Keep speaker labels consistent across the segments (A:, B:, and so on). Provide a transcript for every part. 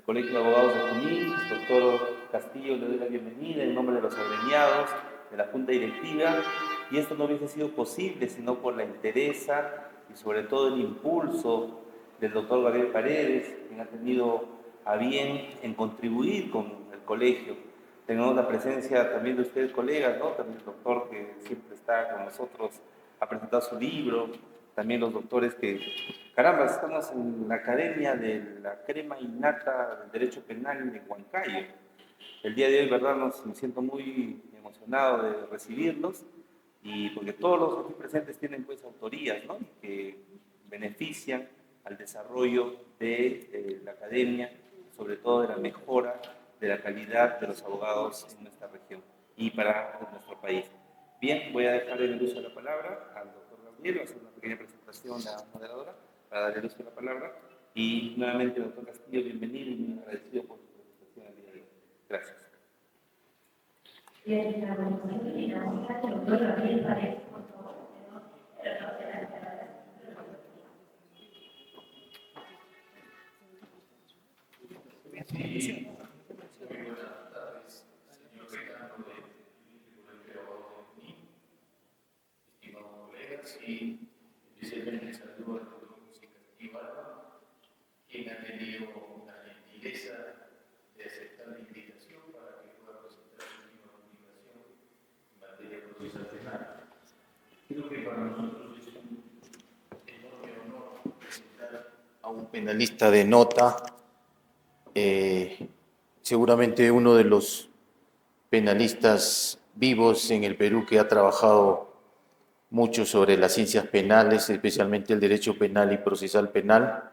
A: Colegio de Abogados de Junín. Doctor Castillo, le doy la bienvenida en nombre de los agremiados, de la Junta Directiva, y esto no hubiese sido posible sino por la entereza y sobre todo el impulso del doctor Gabriel Paredes, quien ha tenido a bien en contribuir con el colegio. Tenemos la presencia también de ustedes, colegas, ¿no? También el doctor que siempre está con nosotros, ha presentado su libro, también los doctores que, caramba, estamos en la Academia de la Crema Innata del Derecho Penal de Huancayo. El día de hoy, ¿verdad? Me siento muy emocionado de recibirlos, y porque todos los aquí presentes tienen pues autorías, ¿no? Que benefician al desarrollo de la academia, sobre todo de la mejora de la calidad de los abogados en nuestra región y para nuestro país. Bien, voy a dejar el uso de la palabra al doctor Gabriel, va a hacer una pequeña presentación a la moderadora para darle el uso de la palabra. Y nuevamente, doctor Castillo, bienvenido y muy agradecido por su presentación el día de hoy. Gracias.
B: Bien, doctor Gabriel Paredes, por favor.
C: Sí. Y especialmente saludo al doctor José Castillo Alba, quien ha tenido la gentileza de aceptar la invitación para que pueda presentar su última publicación en materia procesal penal. Creo que para nosotros es un enorme honor presentar a un penalista de nota, seguramente uno de los penalistas vivos en el Perú que ha trabajado mucho sobre las ciencias penales, especialmente el derecho penal y procesal penal,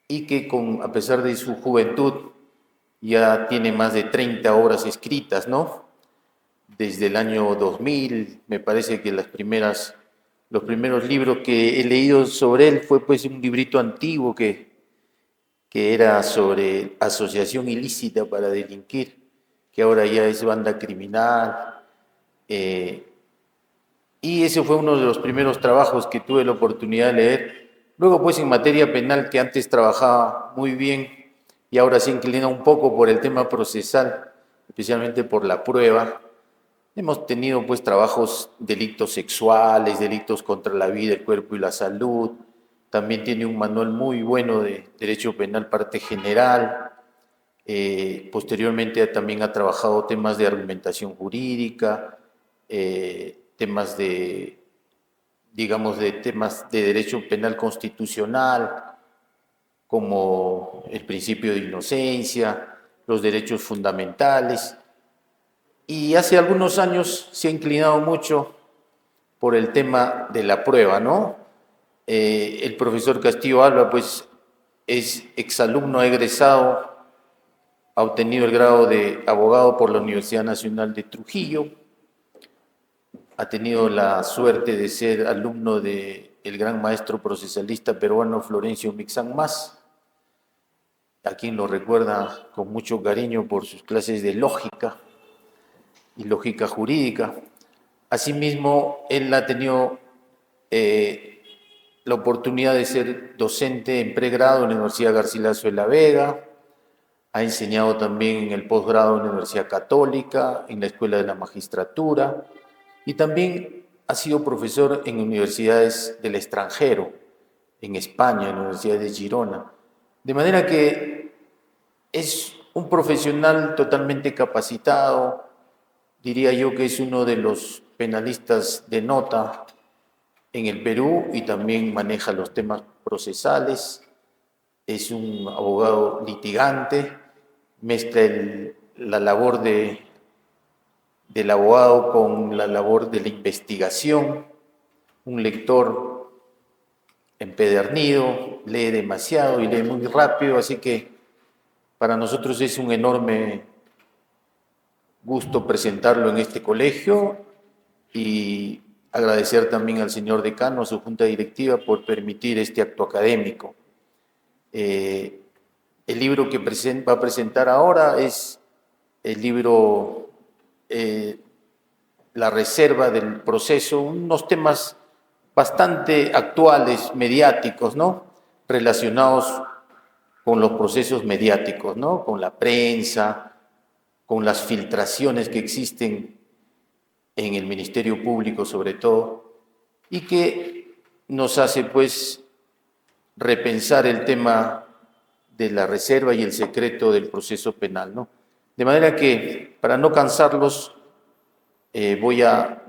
C: y que a pesar de su juventud ya tiene más de 30 obras escritas, ¿no? Desde el año 2000, me parece que los primeros libros que he leído sobre él fue pues un librito antiguo que era sobre asociación ilícita para delinquir, que ahora ya es banda criminal, y ese fue uno de los primeros trabajos que tuve la oportunidad de leer. Luego, pues, en materia penal, que antes trabajaba muy bien y ahora se inclina un poco por el tema procesal, especialmente por la prueba. Hemos tenido, pues, trabajos, delitos sexuales, delitos contra la vida, el cuerpo y la salud. También tiene un manual muy bueno de derecho penal, parte general. Posteriormente también ha trabajado temas de argumentación jurídica, temas de, digamos, de temas de derecho penal constitucional, como el principio de inocencia, los derechos fundamentales. Y hace algunos años se ha inclinado mucho por el tema de la prueba, ¿no? El profesor Castillo Alba, pues, es exalumno egresado, ha obtenido el grado de abogado por la Universidad Nacional de Trujillo, ha tenido la suerte de ser alumno del gran maestro procesalista peruano Florencio Mixán Mas, a quien lo recuerda con mucho cariño por sus clases de lógica y lógica jurídica. Asimismo, él ha tenido la oportunidad de ser docente en pregrado en la Universidad Garcilaso de la Vega, ha enseñado también en el posgrado en la Universidad Católica, en la Escuela de la Magistratura, y también ha sido profesor en universidades del extranjero, en España, en la Universidad de Girona. De manera que es un profesional totalmente capacitado, diría yo que es uno de los penalistas de nota en el Perú y también maneja los temas procesales, es un abogado litigante, mezcla la labor del abogado con la labor de la investigación, un lector empedernido, lee demasiado y lee muy rápido, así que para nosotros es un enorme gusto presentarlo en este colegio y agradecer también al señor decano, a su junta directiva, por permitir este acto académico. El libro que va a presentar ahora es el libro La reserva del proceso, unos temas bastante actuales, mediáticos, ¿no? Relacionados con los procesos mediáticos, ¿no? Con la prensa, con las filtraciones que existen en el Ministerio Público sobre todo, y que nos hace pues repensar el tema de la reserva y el secreto del proceso penal, ¿no? De manera que, para no cansarlos, voy a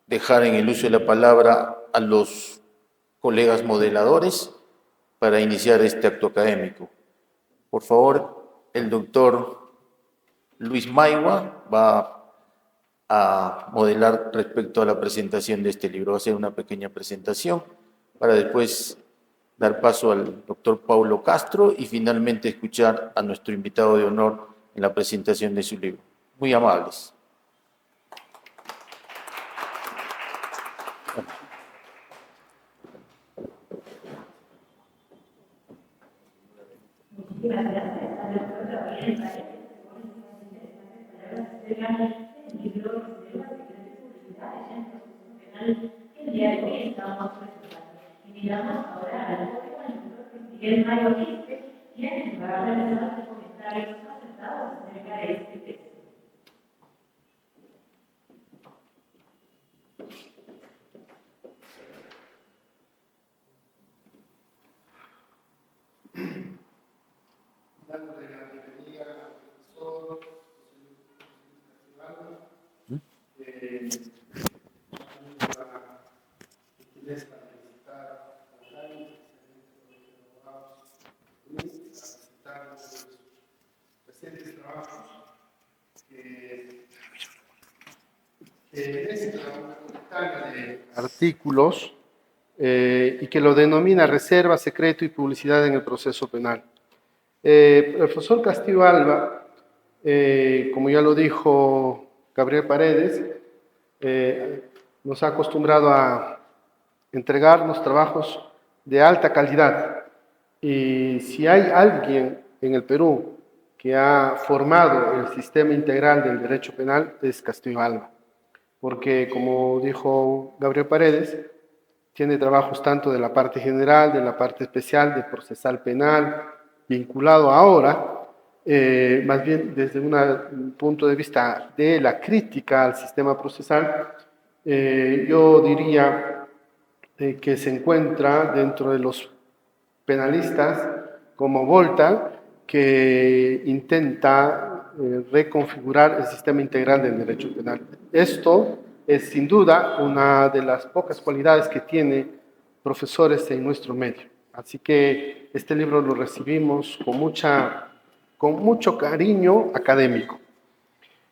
C: dejar en el uso de la palabra a los colegas modeladores para iniciar este acto académico. Por favor, el doctor Luis Maigua va a modelar respecto a la presentación de este libro. Va a hacer una pequeña presentación para después dar paso al doctor Paulo Castro y finalmente escuchar a nuestro invitado de honor en la presentación de su libro. Muy amables.
B: Muchísimas gracias a la doctora Gabriel Paredes por estas interesantes palabras del libro Reservas, Secretos y Publicidades en el Proceso Penal que el día de hoy estamos presentando. Invitamos ahora al público al doctor Miguel Mayo Quispe, quien va a realizar sus comentarios acertados acerca de este texto.
D: Dándole la bienvenida al profesor la gentileza de visitar a Jaime, especialmente por los abogados, y a visitar los recientes trabajos que mezcla una colectánea de artículos y que lo denomina reserva, secreto y publicidad en el proceso penal. El profesor Castillo Alba, como ya lo dijo Gabriel Paredes, nos ha acostumbrado a entregarnos trabajos de alta calidad. Y si hay alguien en el Perú que ha formado el sistema integral del derecho penal, es Castillo Alba. Porque, como dijo Gabriel Paredes, tiene trabajos tanto de la parte general, de la parte especial, de procesal penal, vinculado ahora, más bien desde un punto de vista de la crítica al sistema procesal, yo diría que se encuentra dentro de los penalistas como Volta, que intenta reconfigurar el sistema integral del derecho penal. Esto es sin duda una de las pocas cualidades que tiene profesores en nuestro medio. Así que este libro lo recibimos con mucho cariño académico.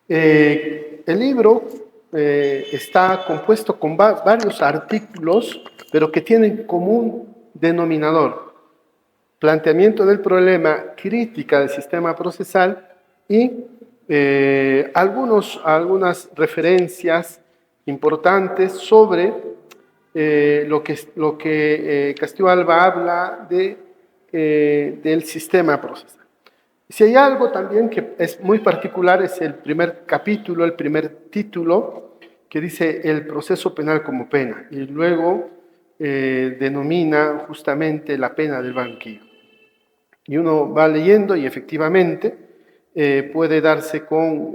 D: El libro está compuesto con varios artículos, pero que tienen común denominador: planteamiento del problema, crítica del sistema procesal y algunas referencias importantes sobre lo que Castillo Alba habla del sistema procesal. Si hay algo también que es muy particular, es el primer capítulo, el primer título, que dice el proceso penal como pena, y luego denomina justamente la pena del banquillo. Y uno va leyendo y efectivamente puede darse con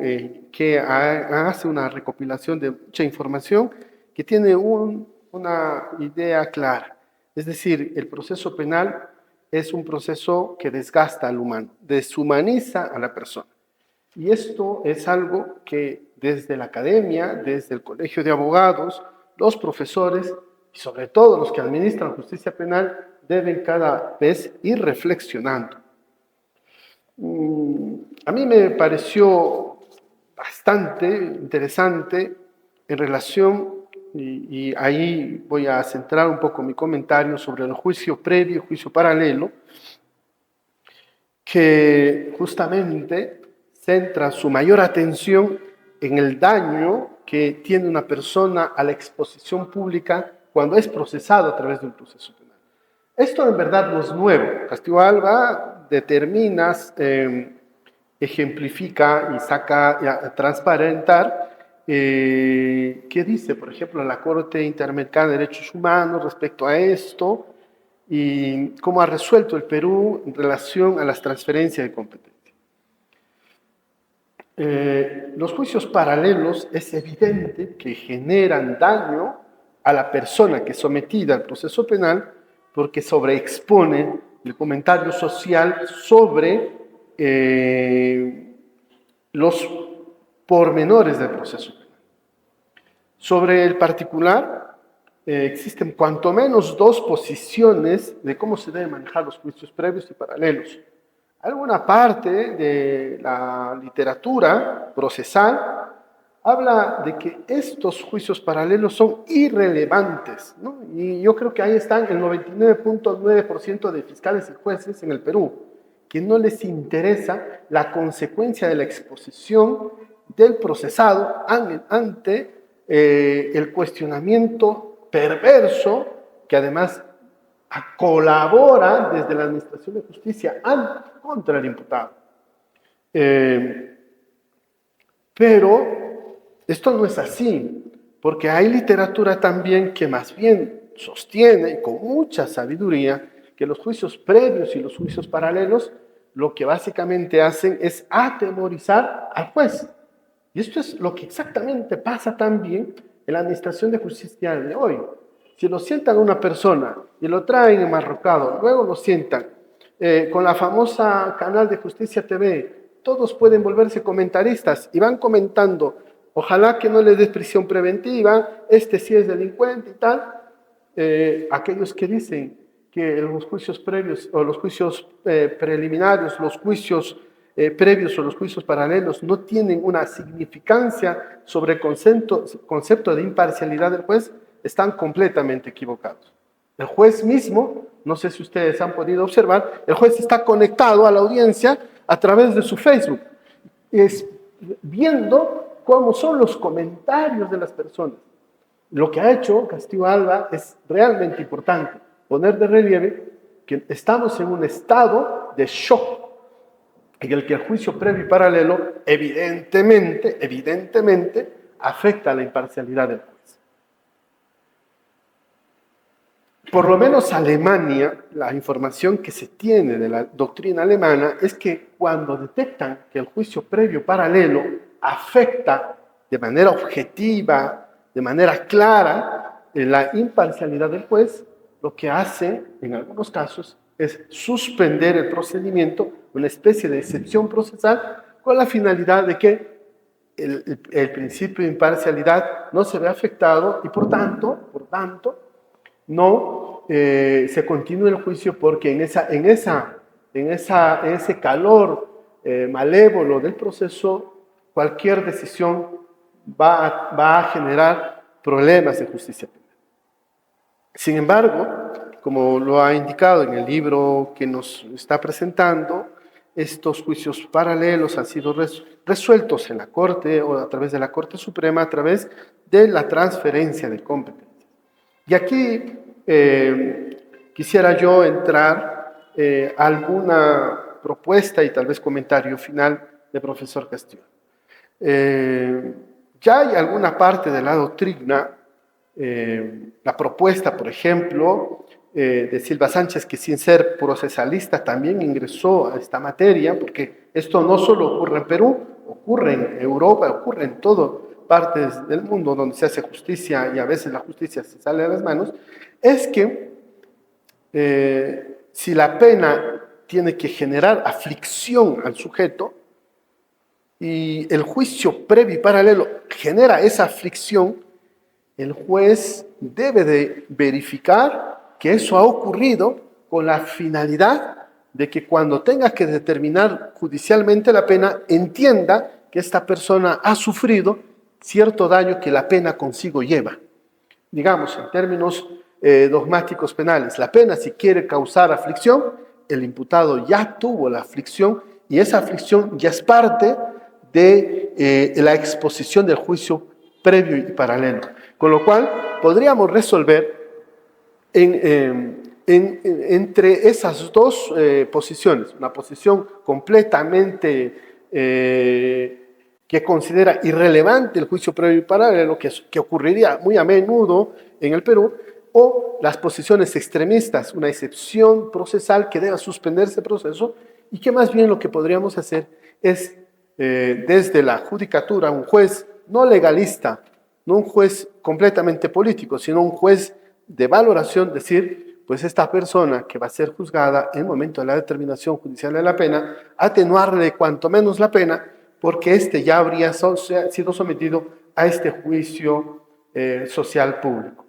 D: que hace una recopilación de mucha información que tiene una idea clara. Es decir, el proceso penal es un proceso que desgasta al humano, deshumaniza a la persona. Y esto es algo que desde la academia, desde el colegio de abogados, los profesores y sobre todo los que administran justicia penal deben cada vez ir reflexionando. A mí me pareció bastante interesante en relación, y ahí voy a centrar un poco mi comentario sobre el juicio previo y juicio paralelo, que justamente centra su mayor atención en el daño que tiene una persona a la exposición pública cuando es procesado a través de un proceso penal. Esto en verdad no es nuevo. Castillo Alba determina, ejemplifica y saca a transparentar qué dice, por ejemplo, la Corte Interamericana de Derechos Humanos respecto a esto, y cómo ha resuelto el Perú en relación a las transferencias de competencia. Los juicios paralelos es evidente que generan daño a la persona que es sometida al proceso penal porque sobreexpone el comentario social sobre los pormenores del proceso penal. Sobre el particular, existen cuanto menos dos posiciones de cómo se deben manejar los juicios previos y paralelos. Alguna parte de la literatura procesal habla de que estos juicios paralelos son irrelevantes, ¿no? Y yo creo que ahí están el 99.9% de fiscales y jueces en el Perú, que no les interesa la consecuencia de la exposición del procesado ante el cuestionamiento perverso que además colabora desde la Administración de Justicia contra el imputado. Pero esto no es así, porque hay literatura también que más bien sostiene, y con mucha sabiduría, que los juicios previos y los juicios paralelos lo que básicamente hacen es atemorizar al juez. Y esto es lo que exactamente pasa también en la Administración de Justicia de hoy. Si lo sientan a una persona y lo traen enmarrocado, luego lo sientan con la famosa canal de Justicia TV, todos pueden volverse comentaristas y van comentando, ojalá que no les des prisión preventiva, este sí es delincuente y tal. Aquellos que dicen que los juicios previos o los juicios preliminares, los juicios previos o los juicios paralelos no tienen una significancia sobre el concepto de imparcialidad del juez, están completamente equivocados. El juez mismo, no sé si ustedes han podido observar, el juez está conectado a la audiencia a través de su Facebook, viendo cómo son los comentarios de las personas. Lo que ha hecho Castillo Alba es realmente importante, poner de relieve que estamos en un estado de shock, en el que el juicio previo y paralelo evidentemente afecta a la imparcialidad del juez. Por lo menos Alemania, la información que se tiene de la doctrina alemana es que cuando detectan que el juicio previo paralelo afecta de manera objetiva, de manera clara, la imparcialidad del juez, lo que hacen en algunos casos es suspender el procedimiento, una especie de excepción procesal, con la finalidad de que el principio de imparcialidad no se vea afectado y por tanto, no se continúe el juicio, porque en ese calor malévolo del proceso, cualquier decisión va a generar problemas de justicia penal. Sin embargo, como lo ha indicado en el libro que nos está presentando, estos juicios paralelos han sido resueltos en la Corte o a través de la Corte Suprema, a través de la transferencia de competencias. Y aquí quisiera yo entrar alguna propuesta y tal vez comentario final del profesor Castillo. Ya hay alguna parte de la doctrina, la propuesta, por ejemplo, de Silva Sánchez, que sin ser procesalista también ingresó a esta materia, porque esto no solo ocurre en Perú, ocurre en Europa, ocurre en todas partes del mundo donde se hace justicia y a veces la justicia se sale de las manos, es que si la pena tiene que generar aflicción al sujeto y el juicio previo y paralelo genera esa aflicción, el juez debe de verificar que eso ha ocurrido con la finalidad de que cuando tenga que determinar judicialmente la pena, entienda que esta persona ha sufrido cierto daño que la pena consigo lleva. Digamos, en términos dogmáticos penales, la pena, si quiere causar aflicción, el imputado ya tuvo la aflicción y esa aflicción ya es parte de la exposición del juicio previo y paralelo. Con lo cual, podríamos resolver entre esas dos posiciones, una posición completamente que considera irrelevante el juicio previo y paralelo, que ocurriría muy a menudo en el Perú, o las posiciones extremistas, una excepción procesal que deba suspenderse el proceso y que más bien lo que podríamos hacer es desde la judicatura, un juez no legalista, no un juez completamente político, sino un juez de valoración, decir, pues esta persona que va a ser juzgada en el momento de la determinación judicial de la pena, atenuarle cuanto menos la pena, porque éste ya habría sido sometido a este juicio social público.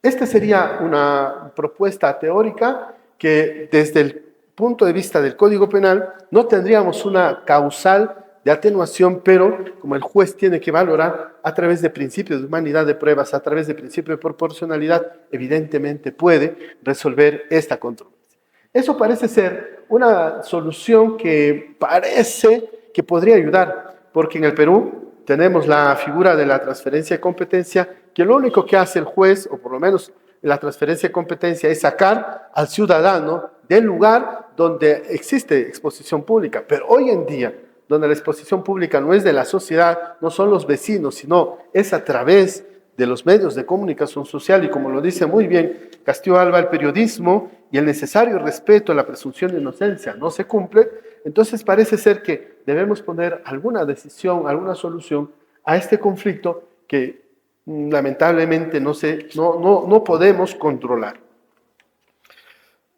D: Esta sería una propuesta teórica que desde el punto de vista del Código Penal no tendríamos una causal de atenuación, pero como el juez tiene que valorar a través de principios de humanidad de pruebas, a través de principio de proporcionalidad, evidentemente puede resolver esta controversia. Eso parece ser una solución que parece que podría ayudar, porque en el Perú tenemos la figura de la transferencia de competencia, que lo único que hace el juez, o por lo menos la transferencia de competencia, es sacar al ciudadano del lugar donde existe exposición pública. Pero hoy en día, donde la exposición pública no es de la sociedad, no son los vecinos, sino es a través de los medios de comunicación social, y como lo dice muy bien Castillo Alba, el periodismo y el necesario respeto a la presunción de inocencia no se cumple. Entonces parece ser que debemos poner alguna decisión, alguna solución a este conflicto que lamentablemente no podemos controlar.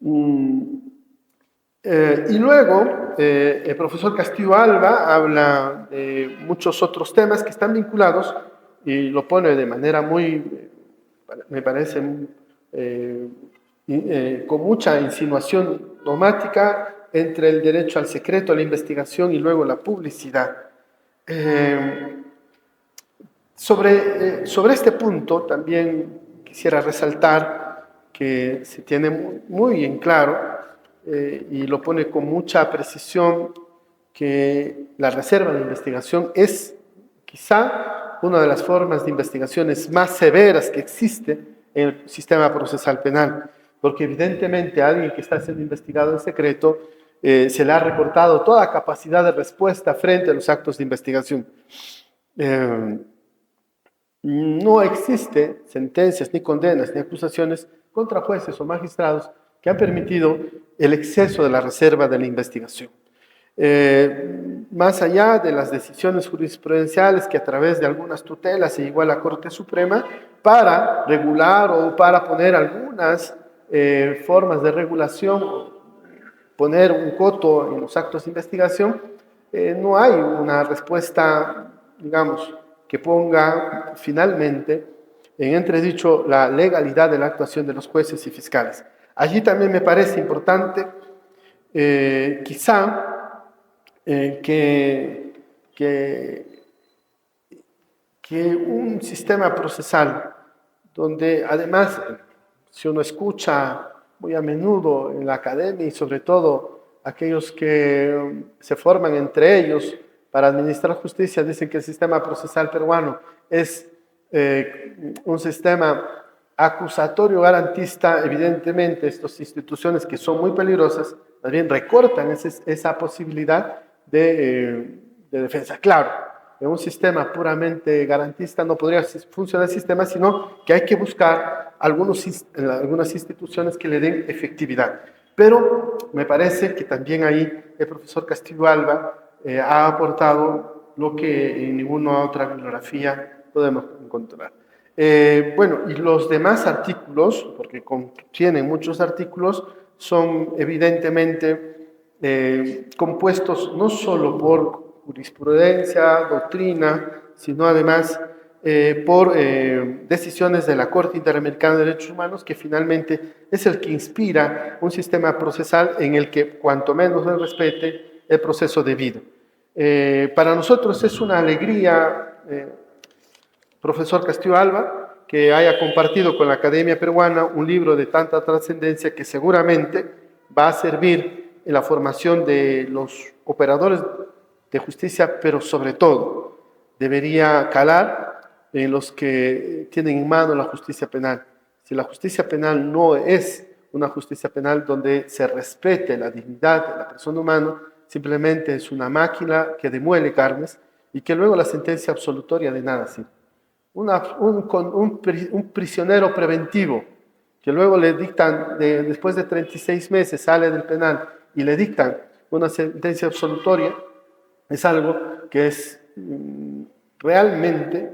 D: Y luego, el profesor Castillo Alba habla de muchos otros temas que están vinculados y lo pone de manera me parece, con mucha insinuación dogmática entre el derecho al secreto, a la investigación y luego la publicidad. Sobre este punto también quisiera resaltar que se tiene muy en claro y lo pone con mucha precisión que la reserva de investigación es quizá una de las formas de investigaciones más severas que existe en el sistema procesal penal, porque evidentemente a alguien que está siendo investigado en secreto se le ha recortado toda capacidad de respuesta frente a los actos de investigación. No existe sentencias, ni condenas, ni acusaciones contra jueces o magistrados que han permitido el exceso de la reserva de la investigación. Más allá de las decisiones jurisprudenciales que a través de algunas tutelas se llegó a la Corte Suprema para regular o para poner algunas formas de regulación, poner un coto en los actos de investigación, no hay una respuesta, digamos, que ponga finalmente en entredicho la legalidad de la actuación de los jueces y fiscales. Allí también me parece importante, quizá, que un sistema procesal donde además, si uno escucha muy a menudo en la academia y sobre todo aquellos que se forman entre ellos para administrar justicia, dicen que el sistema procesal peruano es un sistema acusatorio garantista. Evidentemente estas instituciones que son muy peligrosas también recortan esa posibilidad de defensa. Claro, en un sistema puramente garantista no podría funcionar el sistema, sino que hay que buscar algunas instituciones que le den efectividad. Pero me parece que también ahí el profesor Castillo Alba ha aportado lo que en ninguna otra bibliografía podemos encontrar. Bueno, y los demás artículos, porque contienen muchos artículos, son evidentemente compuestos no solo por jurisprudencia, doctrina, sino además por decisiones de la Corte Interamericana de Derechos Humanos, que finalmente es el que inspira un sistema procesal en el que cuanto menos se respete el proceso debido. Para nosotros es una alegría, profesor Castillo Alba, que haya compartido con la Academia Peruana un libro de tanta trascendencia que seguramente va a servir en la formación de los operadores de justicia, pero sobre todo debería calar en los que tienen en mano la justicia penal. Si la justicia penal no es una justicia penal donde se respete la dignidad de la persona humana, simplemente es una máquina que demuele carnes y que luego la sentencia absolutoria de nada sirve. Un prisionero preventivo que luego le dictan, después de 36 meses sale del penal y le dictan una sentencia absolutoria, es algo que es realmente,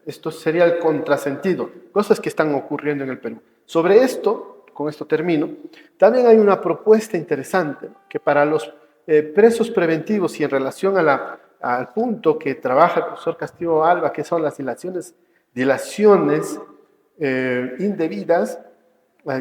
D: esto sería el contrasentido, cosas que están ocurriendo en el Perú. Sobre esto, con esto termino, también hay una propuesta interesante que para los presos preventivos y en relación al punto que trabaja el profesor Castillo Alba, que son las dilaciones indebidas,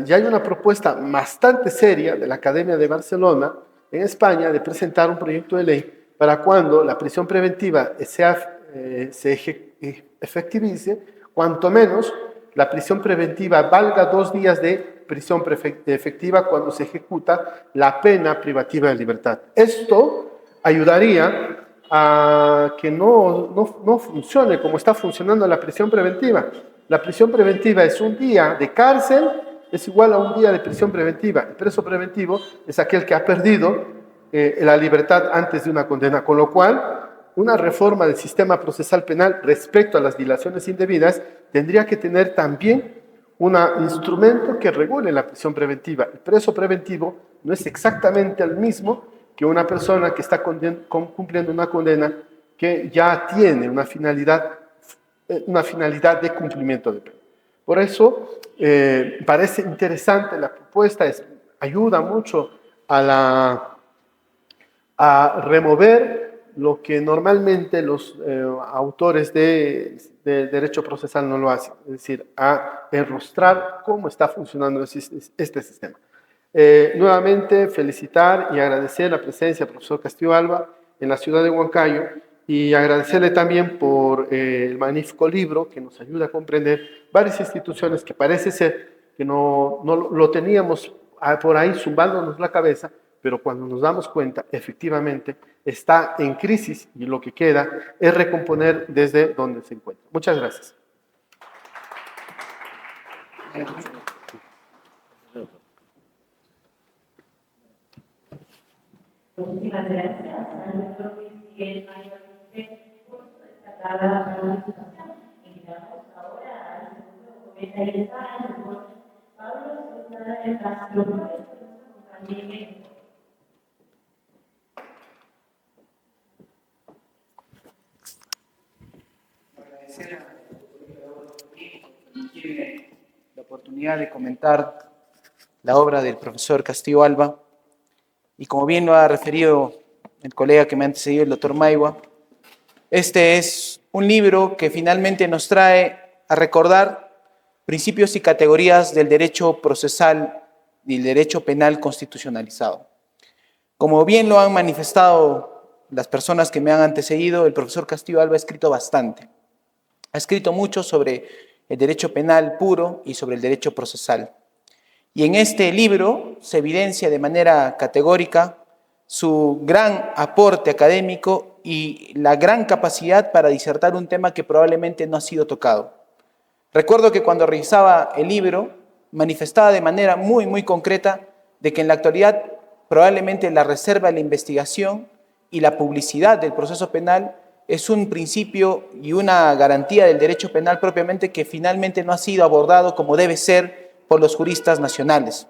D: ya hay una propuesta bastante seria de la Academia de Barcelona en España de presentar un proyecto de ley para cuando la prisión preventiva se efectivice, cuanto menos la prisión preventiva valga 2 días de prisión efectiva cuando se ejecuta la pena privativa de libertad. Esto ayudaría a que no funcione como está funcionando la prisión preventiva. La prisión preventiva es un día de cárcel, es igual a un día de prisión preventiva. El preso preventivo es aquel que ha perdido la libertad antes de una condena, con lo cual una reforma del sistema procesal penal respecto a las dilaciones indebidas tendría que tener también un instrumento que regule la prisión preventiva. El preso preventivo no es exactamente el mismo que una persona que está cumpliendo una condena que ya tiene una finalidad de cumplimiento de pena. Por eso parece interesante la propuesta, ayuda mucho a remover lo que normalmente los autores de derecho procesal no lo hacen, es decir, a enrostrar cómo está funcionando este sistema. Nuevamente felicitar y agradecer la presencia del profesor Castillo Alba en la ciudad de Huancayo y agradecerle también por el magnífico libro que nos ayuda a comprender varias instituciones que parece ser que no lo teníamos por ahí zumbándonos la cabeza, pero cuando nos damos cuenta, efectivamente, está en crisis y lo que queda es recomponer desde donde se encuentra. Muchas gracias.
B: Muchísimas gracias al doctor Luis Miguel Mayor por su destacada participación. Invitamos ahora al segundo comentarista, el doctor Pablo César del Castro, por eso nos acompañe.
E: Agradecer a la oportunidad de comentar la obra del profesor Castillo Alba. Y como bien lo ha referido el colega que me ha antecedido, el doctor Maigua, este es un libro que finalmente nos trae a recordar principios y categorías del derecho procesal y el derecho penal constitucionalizado. Como bien lo han manifestado las personas que me han antecedido, el profesor Castillo Alba ha escrito bastante. Ha escrito mucho sobre el derecho penal puro y sobre el derecho procesal. Y en este libro se evidencia de manera categórica su gran aporte académico y la gran capacidad para disertar un tema que probablemente no ha sido tocado. Recuerdo que cuando revisaba el libro, manifestaba de manera muy concreta de que en la actualidad probablemente la reserva de la investigación y la publicidad del proceso penal es un principio y una garantía del derecho penal propiamente que finalmente no ha sido abordado como debe ser por los juristas nacionales.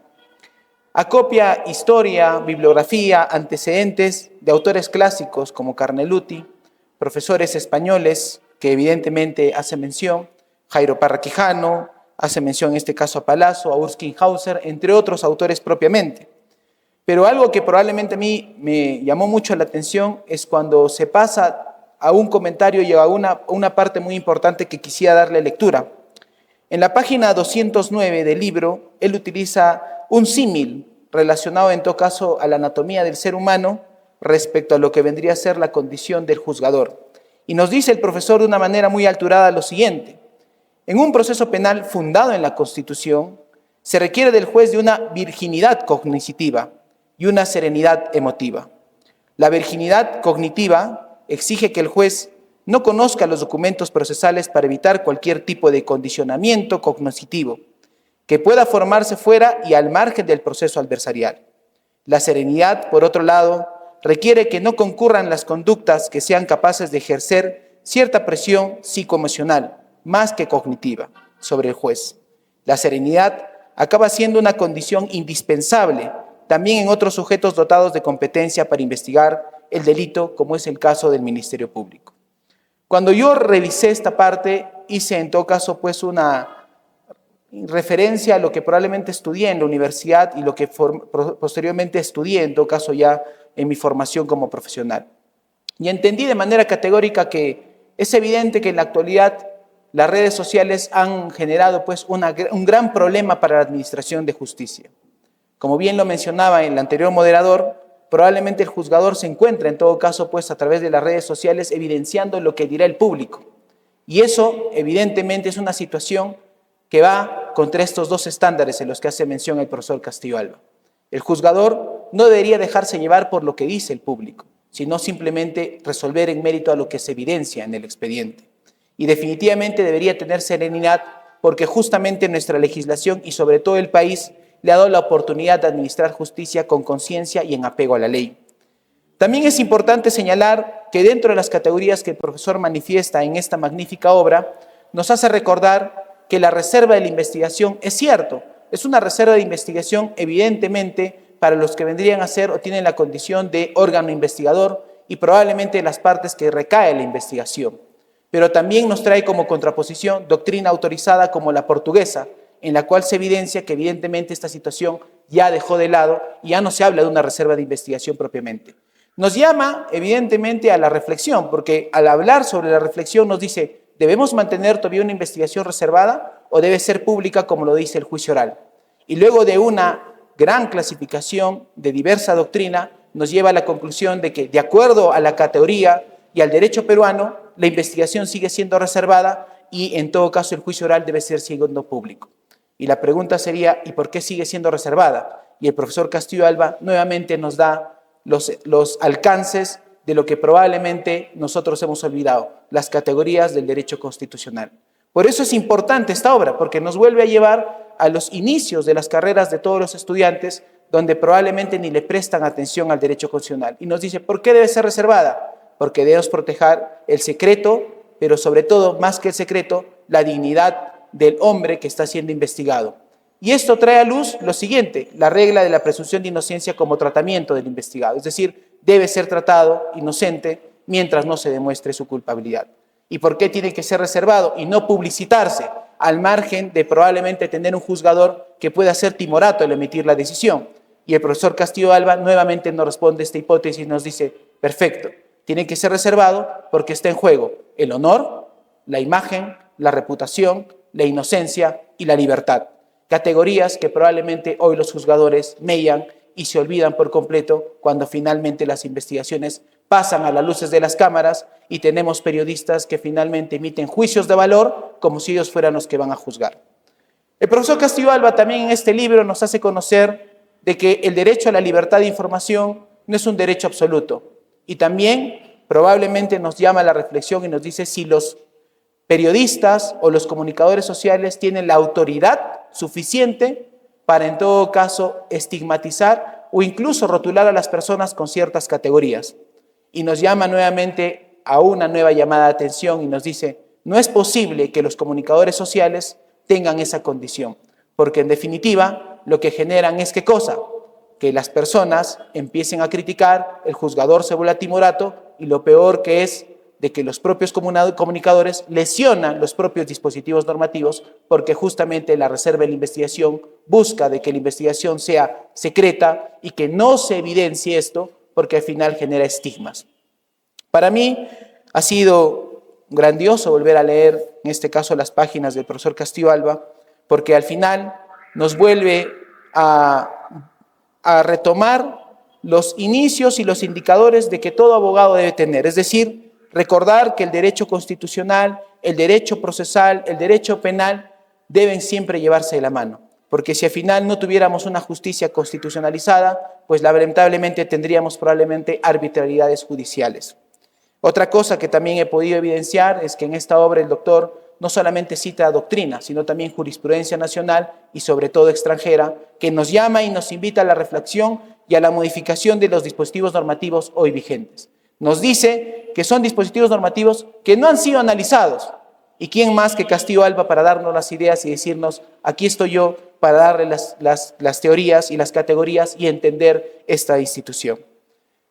E: Acopia historia, bibliografía, antecedentes de autores clásicos como Carneluti, profesores españoles que evidentemente hace mención, Jairo Parra Quijano, hace mención en este caso a Palazzo, a Erskine Hauser, entre otros autores propiamente. Pero algo que probablemente a mí me llamó mucho la atención es cuando se pasa a un comentario y a una parte muy importante que quisiera darle lectura. En la página 209 del libro, él utiliza un símil relacionado en todo caso a la anatomía del ser humano respecto a lo que vendría a ser la condición del juzgador. Y nos dice el profesor de una manera muy alturada lo siguiente: en un proceso penal fundado en la Constitución, se requiere del juez de una virginidad cognitiva y una serenidad emotiva. La virginidad cognitiva exige que el juez no conozca los documentos procesales para evitar cualquier tipo de condicionamiento cognitivo que pueda formarse fuera y al margen del proceso adversarial. La serenidad, por otro lado, requiere que no concurran las conductas que sean capaces de ejercer cierta presión psicoemocional, más que cognitiva, sobre el juez. La serenidad acaba siendo una condición indispensable también en otros sujetos dotados de competencia para investigar el delito, como es el caso del Ministerio Público. Cuando yo revisé esta parte, hice en todo caso pues una referencia a lo que probablemente estudié en la universidad y lo que posteriormente estudié en todo caso ya en mi formación como profesional. Y entendí de manera categórica que es evidente que en la actualidad las redes sociales han generado pues un gran problema para la administración de justicia. Como bien lo mencionaba el anterior moderador, probablemente el juzgador se encuentra en todo caso pues a través de las redes sociales evidenciando lo que dirá el público. Y eso evidentemente es una situación que va contra estos dos estándares en los que hace mención el profesor Castillo Alba. El juzgador no debería dejarse llevar por lo que dice el público, sino simplemente resolver en mérito a lo que se evidencia en el expediente. Y definitivamente debería tener serenidad porque justamente nuestra legislación y sobre todo el país le ha dado la oportunidad de administrar justicia con conciencia y en apego a la ley. También es importante señalar que dentro de las categorías que el profesor manifiesta en esta magnífica obra, nos hace recordar que la reserva de la investigación es cierto, es una reserva de investigación evidentemente para los que vendrían a ser o tienen la condición de órgano investigador y probablemente las partes que recae la investigación. Pero también nos trae como contraposición doctrina autorizada como la portuguesa, en la cual se evidencia que evidentemente esta situación ya dejó de lado y ya no se habla de una reserva de investigación propiamente. Nos llama evidentemente a la reflexión, porque al hablar sobre la reflexión nos dice, ¿debemos mantener todavía una investigación reservada o debe ser pública como lo dice el juicio oral? Y luego de una gran clasificación de diversa doctrina, nos lleva a la conclusión de que de acuerdo a la categoría y al derecho peruano, la investigación sigue siendo reservada y en todo caso el juicio oral debe ser siendo público. Y la pregunta sería, ¿y por qué sigue siendo reservada? Y el profesor Castillo Alba nuevamente nos da los alcances de lo que probablemente nosotros hemos olvidado, las categorías del derecho constitucional. Por eso es importante esta obra, porque nos vuelve a llevar a los inicios de las carreras de todos los estudiantes, donde probablemente ni le prestan atención al derecho constitucional. Y nos dice, ¿por qué debe ser reservada? Porque debemos proteger el secreto, pero sobre todo, más que el secreto, la dignidad del hombre que está siendo investigado. Y esto trae a luz lo siguiente, la regla de la presunción de inocencia como tratamiento del investigado, es decir, debe ser tratado inocente mientras no se demuestre su culpabilidad. ¿Y por qué tiene que ser reservado y no publicitarse al margen de probablemente tener un juzgador que pueda ser timorato al emitir la decisión? Y el profesor Castillo Alba nuevamente nos responde esta hipótesis y nos dice, perfecto, tiene que ser reservado porque está en juego el honor, la imagen, la reputación, la inocencia y la libertad. Categorías que probablemente hoy los juzgadores mellan y se olvidan por completo cuando finalmente las investigaciones pasan a las luces de las cámaras y tenemos periodistas que finalmente emiten juicios de valor como si ellos fueran los que van a juzgar. El profesor Castillo Alba también en este libro nos hace conocer de que el derecho a la libertad de información no es un derecho absoluto y también probablemente nos llama a la reflexión y nos dice si los periodistas o los comunicadores sociales tienen la autoridad suficiente para en todo caso estigmatizar o incluso rotular a las personas con ciertas categorías. Y nos llama nuevamente a una nueva llamada de atención y nos dice, no es posible que los comunicadores sociales tengan esa condición, porque en definitiva lo que generan es ¿qué cosa? Que las personas empiecen a criticar, el juzgador se vuelve timorato y lo peor que es de que los propios comunicadores lesionan los propios dispositivos normativos porque justamente la reserva de la investigación busca de que la investigación sea secreta y que no se evidencie esto porque al final genera estigmas. Para mí ha sido grandioso volver a leer, en este caso, las páginas del profesor Castillo Alba, porque al final nos vuelve a retomar los inicios y los indicadores de que todo abogado debe tener, es decir, recordar que el derecho constitucional, el derecho procesal, el derecho penal deben siempre llevarse de la mano, porque si al final no tuviéramos una justicia constitucionalizada, pues lamentablemente tendríamos probablemente arbitrariedades judiciales. Otra cosa que también he podido evidenciar es que en esta obra el doctor no solamente cita doctrina, sino también jurisprudencia nacional y sobre todo extranjera, que nos llama y nos invita a la reflexión y a la modificación de los dispositivos normativos hoy vigentes. Nos dice que son dispositivos normativos que no han sido analizados. ¿Y quién más que Castillo Alba para darnos las ideas y decirnos, aquí estoy yo para darle las teorías y las categorías y entender esta institución.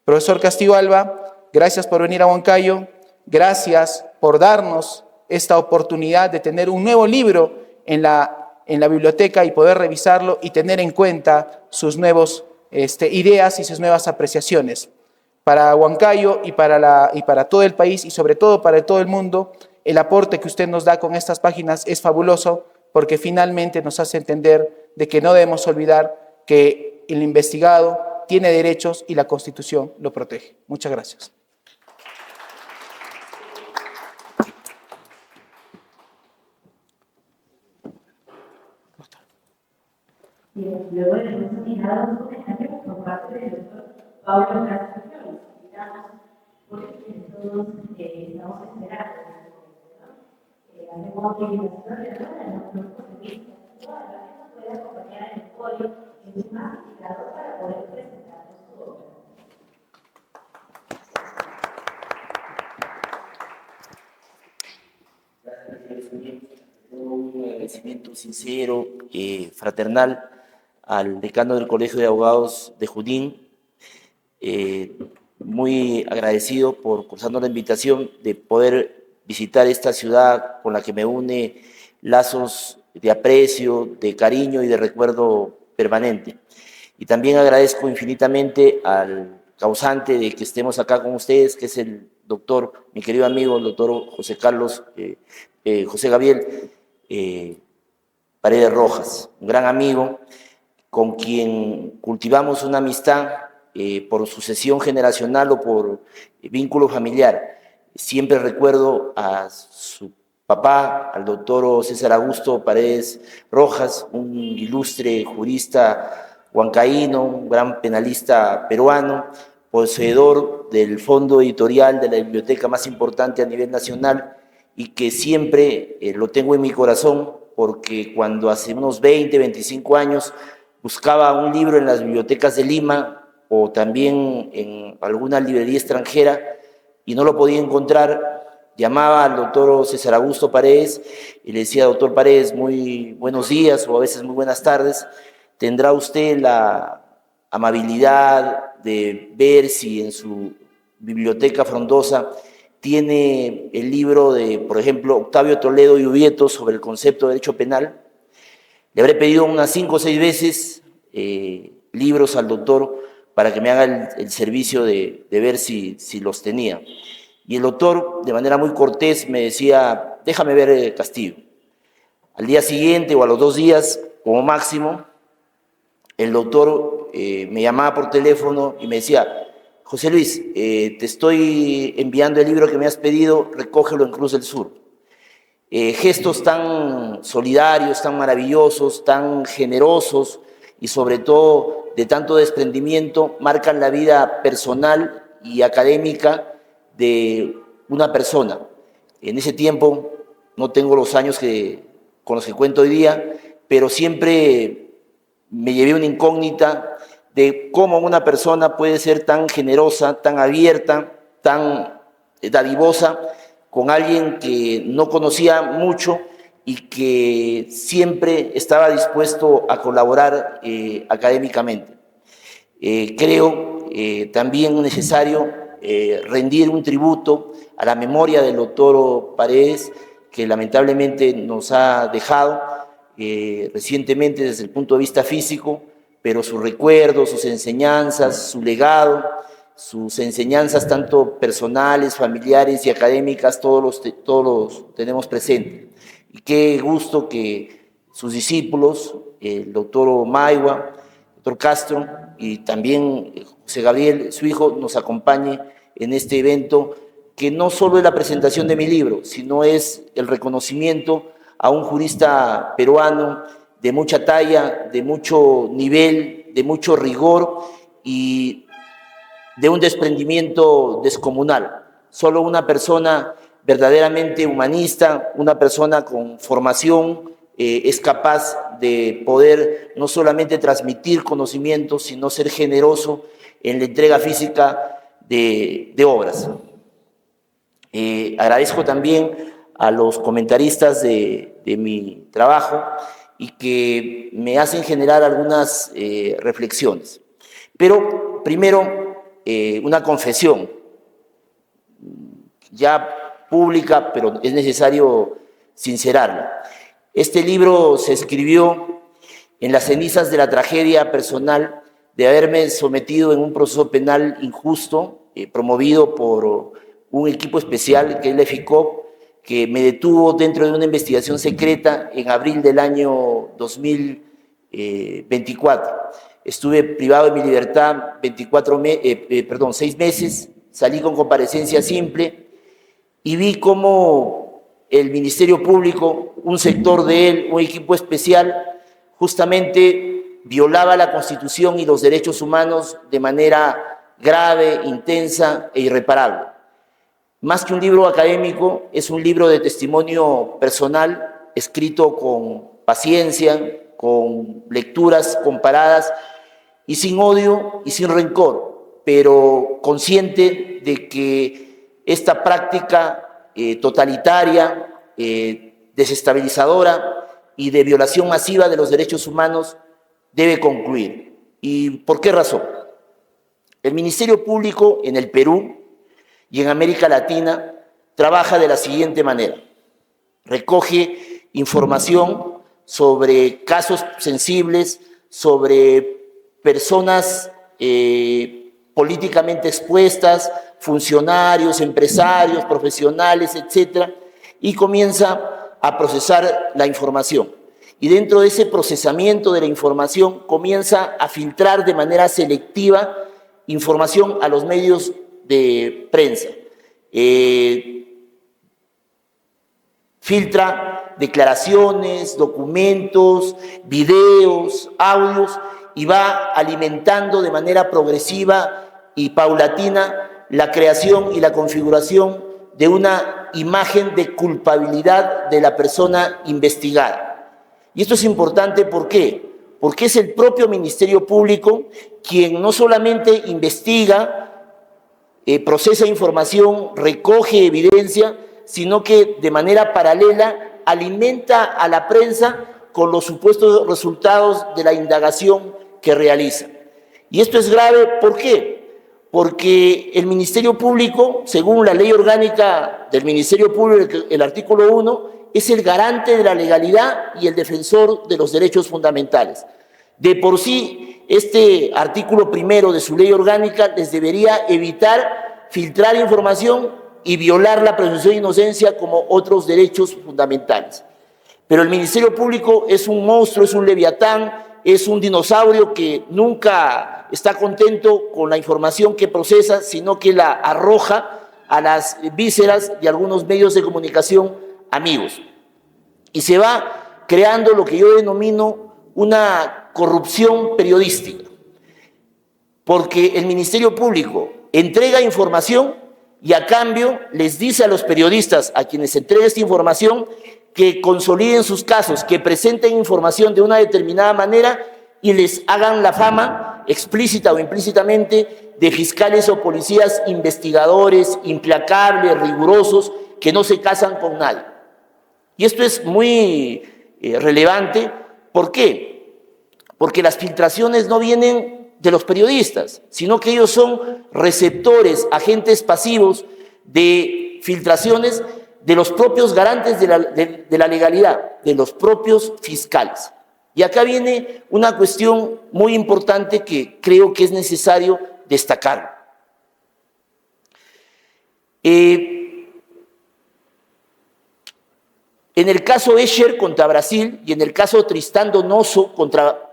E: Profesor Castillo Alba, gracias por venir a Huancayo, gracias por darnos esta oportunidad de tener un nuevo libro en la biblioteca y poder revisarlo y tener en cuenta sus nuevas ideas y sus nuevas apreciaciones. Para Huancayo y para todo el país y sobre todo para todo el mundo, el aporte que usted nos da con estas páginas es fabuloso porque finalmente nos hace entender de que no debemos olvidar que el investigado tiene derechos y la Constitución lo protege. Muchas gracias.
B: Bien, luego hemos terminado un comentario por parte del doctor Pablo Castro, porque todos estamos esperando ese momento, ¿no? Hacemos utilización de la nuestro vista, toda la que nos puede acompañar en el podio, es más indicado para poder presentarnos su obra.
F: Un agradecimiento sincero, fraternal, al decano del Colegio de Abogados de Junín, muy agradecido por cursarnos la invitación de poder visitar esta ciudad con la que me une lazos de aprecio, de cariño y de recuerdo permanente. Y también agradezco infinitamente al causante de que estemos acá con ustedes, que es el doctor, mi querido amigo, el doctor José Gabriel Paredes Rojas, un gran amigo con quien cultivamos una amistad por sucesión generacional o por vínculo familiar. Siempre recuerdo a su papá, al doctor César Augusto Paredes Rojas, un ilustre jurista huancaíno, un gran penalista peruano, poseedor del fondo editorial de la biblioteca más importante a nivel nacional y que siempre lo tengo en mi corazón porque cuando hace unos 20, 25 años buscaba un libro en las bibliotecas de Lima o también en alguna librería extranjera y no lo podía encontrar, llamaba al doctor César Augusto Paredes y le decía: doctor Paredes, muy buenos días o a veces muy buenas tardes, ¿tendrá usted la amabilidad de ver si en su biblioteca frondosa tiene el libro de, por ejemplo, Octavio Toledo y Ubieto sobre el concepto de derecho penal? Le habré pedido unas 5 o 6 veces libros al doctor para que me haga el servicio de ver si los tenía. Y el doctor, de manera muy cortés, me decía: déjame ver Castillo. Al día siguiente o a los 2 días, como máximo, el doctor me llamaba por teléfono y me decía: José Luis, te estoy enviando el libro que me has pedido, recógelo en Cruz del Sur. Gestos tan solidarios, tan maravillosos, tan generosos y sobre todo de tanto desprendimiento marcan la vida personal y académica de una persona. En ese tiempo no tengo los años con los que cuento hoy día, pero siempre me llevé una incógnita de cómo una persona puede ser tan generosa, tan abierta, tan dadivosa con alguien que no conocía mucho y que siempre estaba dispuesto a colaborar académicamente. Creo también necesario rendir un tributo a la memoria del doctor Paredes, que lamentablemente nos ha dejado recientemente desde el punto de vista físico, pero sus recuerdos, sus enseñanzas, su legado, sus enseñanzas tanto personales, familiares y académicas, todos los tenemos presentes. Y qué gusto que sus discípulos, el doctor Maiwa, el doctor Castro y también José Gabriel, su hijo, nos acompañe en este evento, que no solo es la presentación de mi libro, sino es el reconocimiento a un jurista peruano de mucha talla, de mucho nivel, de mucho rigor y de un desprendimiento descomunal. Solo una persona verdaderamente humanista, una persona con formación, es capaz de poder no solamente transmitir conocimientos, sino ser generoso en la entrega física de obras. Agradezco también a los comentaristas de mi trabajo y que me hacen generar algunas reflexiones. Pero primero, una confesión, ya pública, pero es necesario sincerarla. Este libro se escribió en las cenizas de la tragedia personal de haberme sometido en un proceso penal injusto, promovido por un equipo especial que es la EFICOP, que me detuvo dentro de una investigación secreta en abril del año 2024. Estuve privado de mi libertad 6 meses, salí con comparecencia simple y vi cómo el Ministerio Público, un sector de él, un equipo especial, justamente violaba la Constitución y los derechos humanos de manera grave, intensa e irreparable. Más que un libro académico, es un libro de testimonio personal, escrito con paciencia, con lecturas comparadas y sin odio y sin rencor, pero consciente de que esta práctica totalitaria, desestabilizadora y de violación masiva de los derechos humanos debe concluir. ¿Y por qué razón? El Ministerio Público en el Perú y en América Latina trabaja de la siguiente manera. Recoge información sobre casos sensibles, sobre personas políticamente expuestas, funcionarios, empresarios, profesionales, etcétera, y comienza a procesar la información. Y dentro de ese procesamiento de la información comienza a filtrar de manera selectiva información a los medios de prensa. Filtra declaraciones, documentos, videos, audios y va alimentando de manera progresiva y paulatina la creación y la configuración de una imagen de culpabilidad de la persona investigada. Y esto es importante, ¿por qué? Porque es el propio Ministerio Público quien no solamente investiga, procesa información, recoge evidencia, sino que de manera paralela alimenta a la prensa con los supuestos resultados de la indagación que realiza. Y esto es grave, ¿por qué? Porque el Ministerio Público, según la ley orgánica del Ministerio Público, el artículo 1, es el garante de la legalidad y el defensor de los derechos fundamentales. De por sí, este artículo primero de su ley orgánica les debería evitar filtrar información y violar la presunción de inocencia como otros derechos fundamentales. Pero el Ministerio Público es un monstruo, es un leviatán, es un dinosaurio que nunca está contento con la información que procesa, sino que la arroja a las vísceras de algunos medios de comunicación amigos. Y se va creando lo que yo denomino una corrupción periodística, porque el Ministerio Público entrega información y a cambio les dice a los periodistas a quienes entrega esta información que consoliden sus casos, que presenten información de una determinada manera y les hagan la fama explícita o implícitamente de fiscales o policías investigadores, implacables, rigurosos, que no se casan con nadie. Y esto es muy relevante. ¿Por qué? Porque las filtraciones no vienen de los periodistas, sino que ellos son receptores, agentes pasivos de filtraciones de los propios garantes de la legalidad, de los propios fiscales. Y acá viene una cuestión muy importante que creo que es necesario destacar. En el caso Escher contra Brasil y en el caso Tristán Donoso contra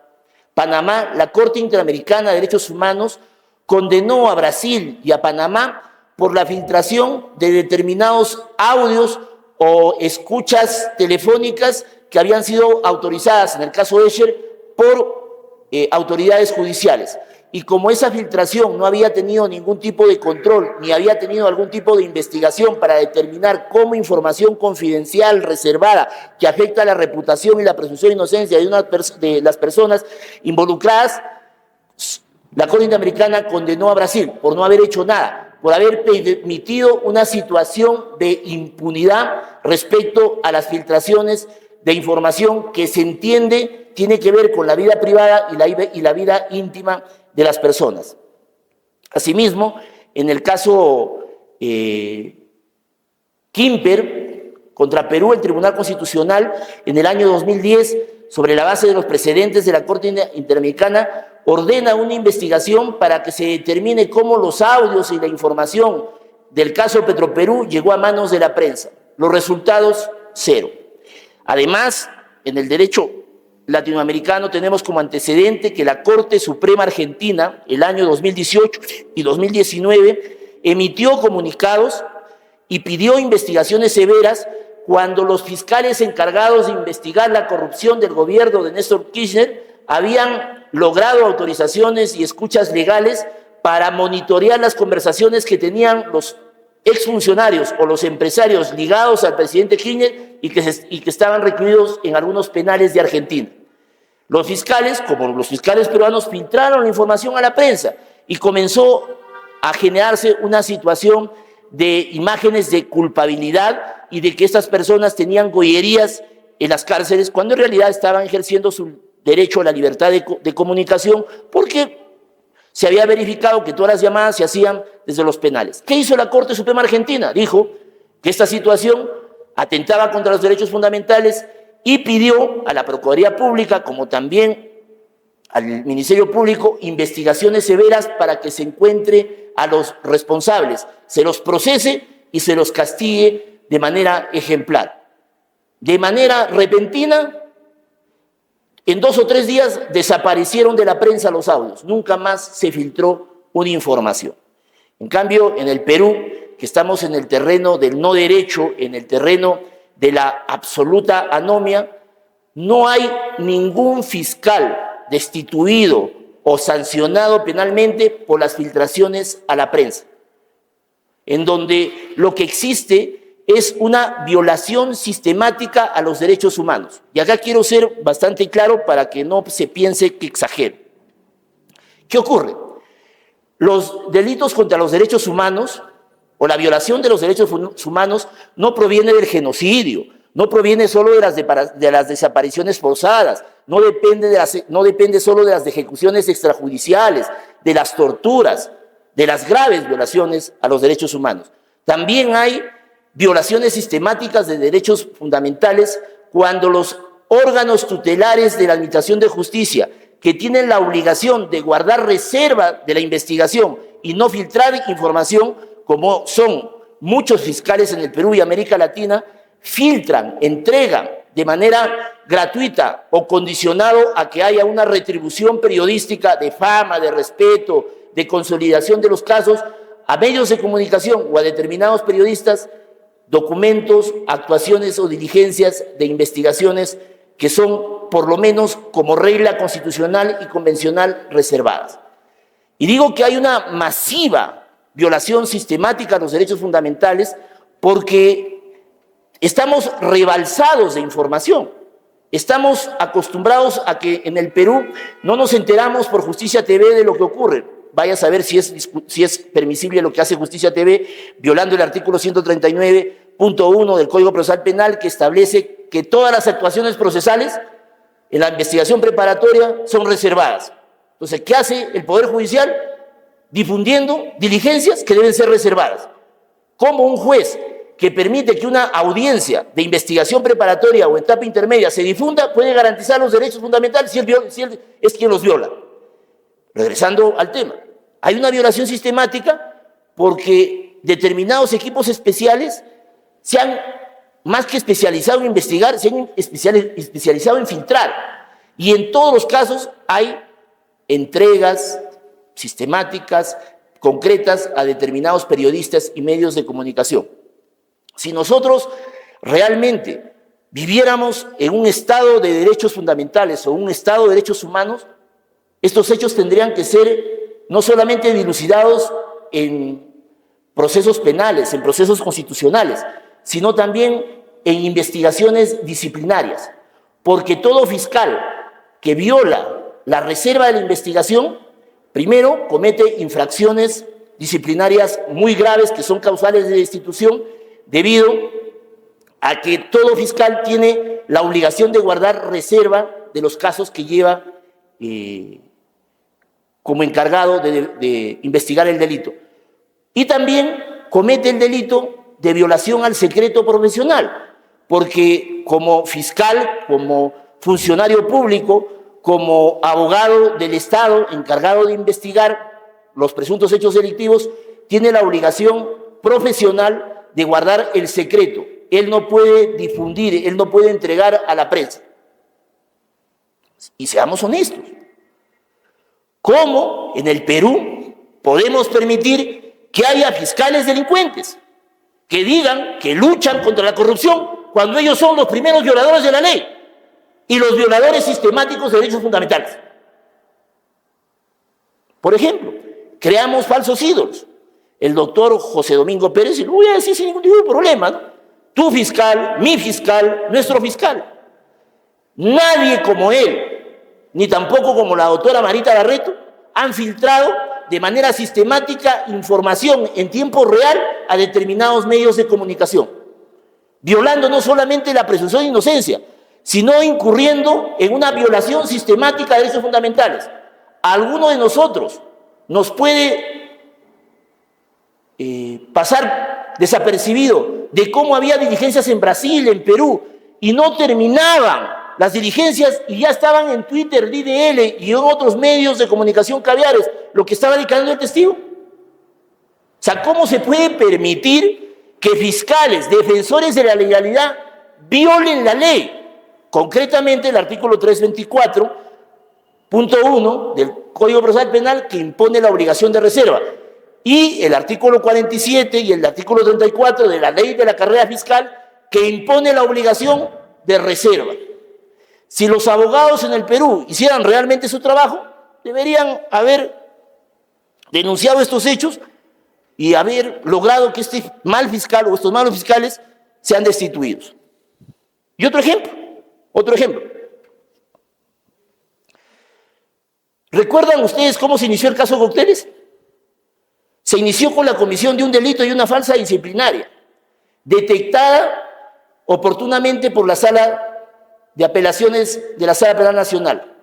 F: Panamá, la Corte Interamericana de Derechos Humanos condenó a Brasil y a Panamá por la filtración de determinados audios o escuchas telefónicas que habían sido autorizadas, en el caso de Escher, por autoridades judiciales. Y como esa filtración no había tenido ningún tipo de control, ni había tenido algún tipo de investigación para determinar cómo información confidencial, reservada, que afecta a la reputación y la presunción de inocencia de las personas involucradas, la Corte Interamericana condenó a Brasil por no haber hecho nada, por haber permitido una situación de impunidad respecto a las filtraciones de información que se entiende tiene que ver con la vida privada y la vida íntima de las personas. Asimismo, en el caso Kimper contra Perú, el Tribunal Constitucional en el año 2010, sobre la base de los precedentes de la Corte Interamericana, ordena una investigación para que se determine cómo los audios y la información del caso Petroperú llegó a manos de la prensa. Los resultados, cero. Además, en el derecho latinoamericano tenemos como antecedente que la Corte Suprema Argentina, el año 2018 y 2019, emitió comunicados y pidió investigaciones severas cuando los fiscales encargados de investigar la corrupción del gobierno de Néstor Kirchner habían logrado autorizaciones y escuchas legales para monitorear las conversaciones que tenían los exfuncionarios o los empresarios ligados al presidente Kirchner y que estaban recluidos en algunos penales de Argentina. Los fiscales, como los fiscales peruanos, filtraron la información a la prensa y comenzó a generarse una situación de imágenes de culpabilidad y de que estas personas tenían gollerías en las cárceles cuando en realidad estaban ejerciendo su derecho a la libertad de comunicación, porque se había verificado que todas las llamadas se hacían desde los penales. ¿Qué hizo la Corte Suprema Argentina? Dijo que esta situación atentaba contra los derechos fundamentales y pidió a la Procuraduría Pública, como también al Ministerio Público, investigaciones severas para que se encuentre a los responsables, se los procese y se los castigue de manera ejemplar. De manera repentina, en 2 o 3 días desaparecieron de la prensa los audios, nunca más se filtró una información. En cambio, en el Perú, que estamos en el terreno del no derecho, en el terreno de la absoluta anomia, no hay ningún fiscal destituido o sancionado penalmente por las filtraciones a la prensa, en donde lo que existe es una violación sistemática a los derechos humanos. Y acá quiero ser bastante claro para que no se piense que exagero. ¿Qué ocurre? Los delitos contra los derechos humanos o la violación de los derechos humanos no proviene del genocidio, no proviene solo de las desapariciones forzadas, no depende solo de las ejecuciones extrajudiciales, de las torturas, de las graves violaciones a los derechos humanos. También hay violaciones sistemáticas de derechos fundamentales cuando los órganos tutelares de la Administración de Justicia, que tienen la obligación de guardar reserva de la investigación y no filtrar información, como son muchos fiscales en el Perú y América Latina, filtran, entregan de manera gratuita o condicionado a que haya una retribución periodística de fama, de respeto, de consolidación de los casos, a medios de comunicación o a determinados periodistas, documentos, actuaciones o diligencias de investigaciones que son, por lo menos, como regla constitucional y convencional, reservadas. Y digo que hay una masiva violación sistemática de los derechos fundamentales porque estamos rebalsados de información. Estamos acostumbrados a que en el Perú no nos enteramos por Justicia TV de lo que ocurre. Vaya a saber si es permisible lo que hace Justicia TV, violando el artículo 139.1 del Código Procesal Penal, que establece que todas las actuaciones procesales en la investigación preparatoria son reservadas. Entonces, ¿qué hace el Poder Judicial? Difundiendo diligencias que deben ser reservadas. ¿Cómo un juez que permite que una audiencia de investigación preparatoria o etapa intermedia se difunda puede garantizar los derechos fundamentales si él es quien los viola? Regresando al tema, hay una violación sistemática porque determinados equipos especiales se han, más que especializado en investigar, se han especializado en filtrar. Y en todos los casos hay entregas sistemáticas, concretas, a determinados periodistas y medios de comunicación. Si nosotros realmente viviéramos en un estado de derechos fundamentales o un estado de derechos humanos, estos hechos tendrían que ser no solamente dilucidados en procesos penales, en procesos constitucionales, sino también en investigaciones disciplinarias, porque todo fiscal que viola la reserva de la investigación, primero comete infracciones disciplinarias muy graves que son causales de destitución, debido a que todo fiscal tiene la obligación de guardar reserva de los casos que lleva como encargado de investigar el delito. Y también comete el delito de violación al secreto profesional, porque como fiscal, como funcionario público, como abogado del Estado encargado de investigar los presuntos hechos delictivos, tiene la obligación profesional de guardar el secreto. Él no puede difundir, él no puede entregar a la prensa. Y seamos honestos. ¿Cómo en el Perú podemos permitir que haya fiscales delincuentes que digan que luchan contra la corrupción cuando ellos son los primeros violadores de la ley y los violadores sistemáticos de derechos fundamentales? Por ejemplo, creamos falsos ídolos. El doctor José Domingo Pérez, y lo voy a decir sin ningún tipo de problema, ¿no? Tu fiscal, mi fiscal, nuestro fiscal. Nadie como él, ni tampoco como la doctora Marita Barreto, han filtrado de manera sistemática información en tiempo real a determinados medios de comunicación, violando no solamente la presunción de inocencia, sino incurriendo en una violación sistemática de derechos fundamentales. A alguno de nosotros nos puede pasar desapercibido de cómo había diligencias en Brasil, en Perú, y no terminaban las diligencias y ya estaban en Twitter, DDL y en otros medios de comunicación caviares lo que estaba declarando el testigo. O sea, ¿cómo se puede permitir que fiscales, defensores de la legalidad, violen la ley? Concretamente el artículo 324.1 del Código Procesal Penal, que impone la obligación de reserva, y el artículo 47 y el artículo 34 de la Ley de la Carrera Fiscal, que impone la obligación de reserva. Si los abogados en el Perú hicieran realmente su trabajo, deberían haber denunciado estos hechos y haber logrado que este mal fiscal o estos malos fiscales sean destituidos. Y otro ejemplo. ¿Recuerdan ustedes cómo se inició el caso Cócteles? Se inició con la comisión de un delito y una falsa disciplinaria, detectada oportunamente por la Sala de Apelaciones de la Sala Penal Nacional.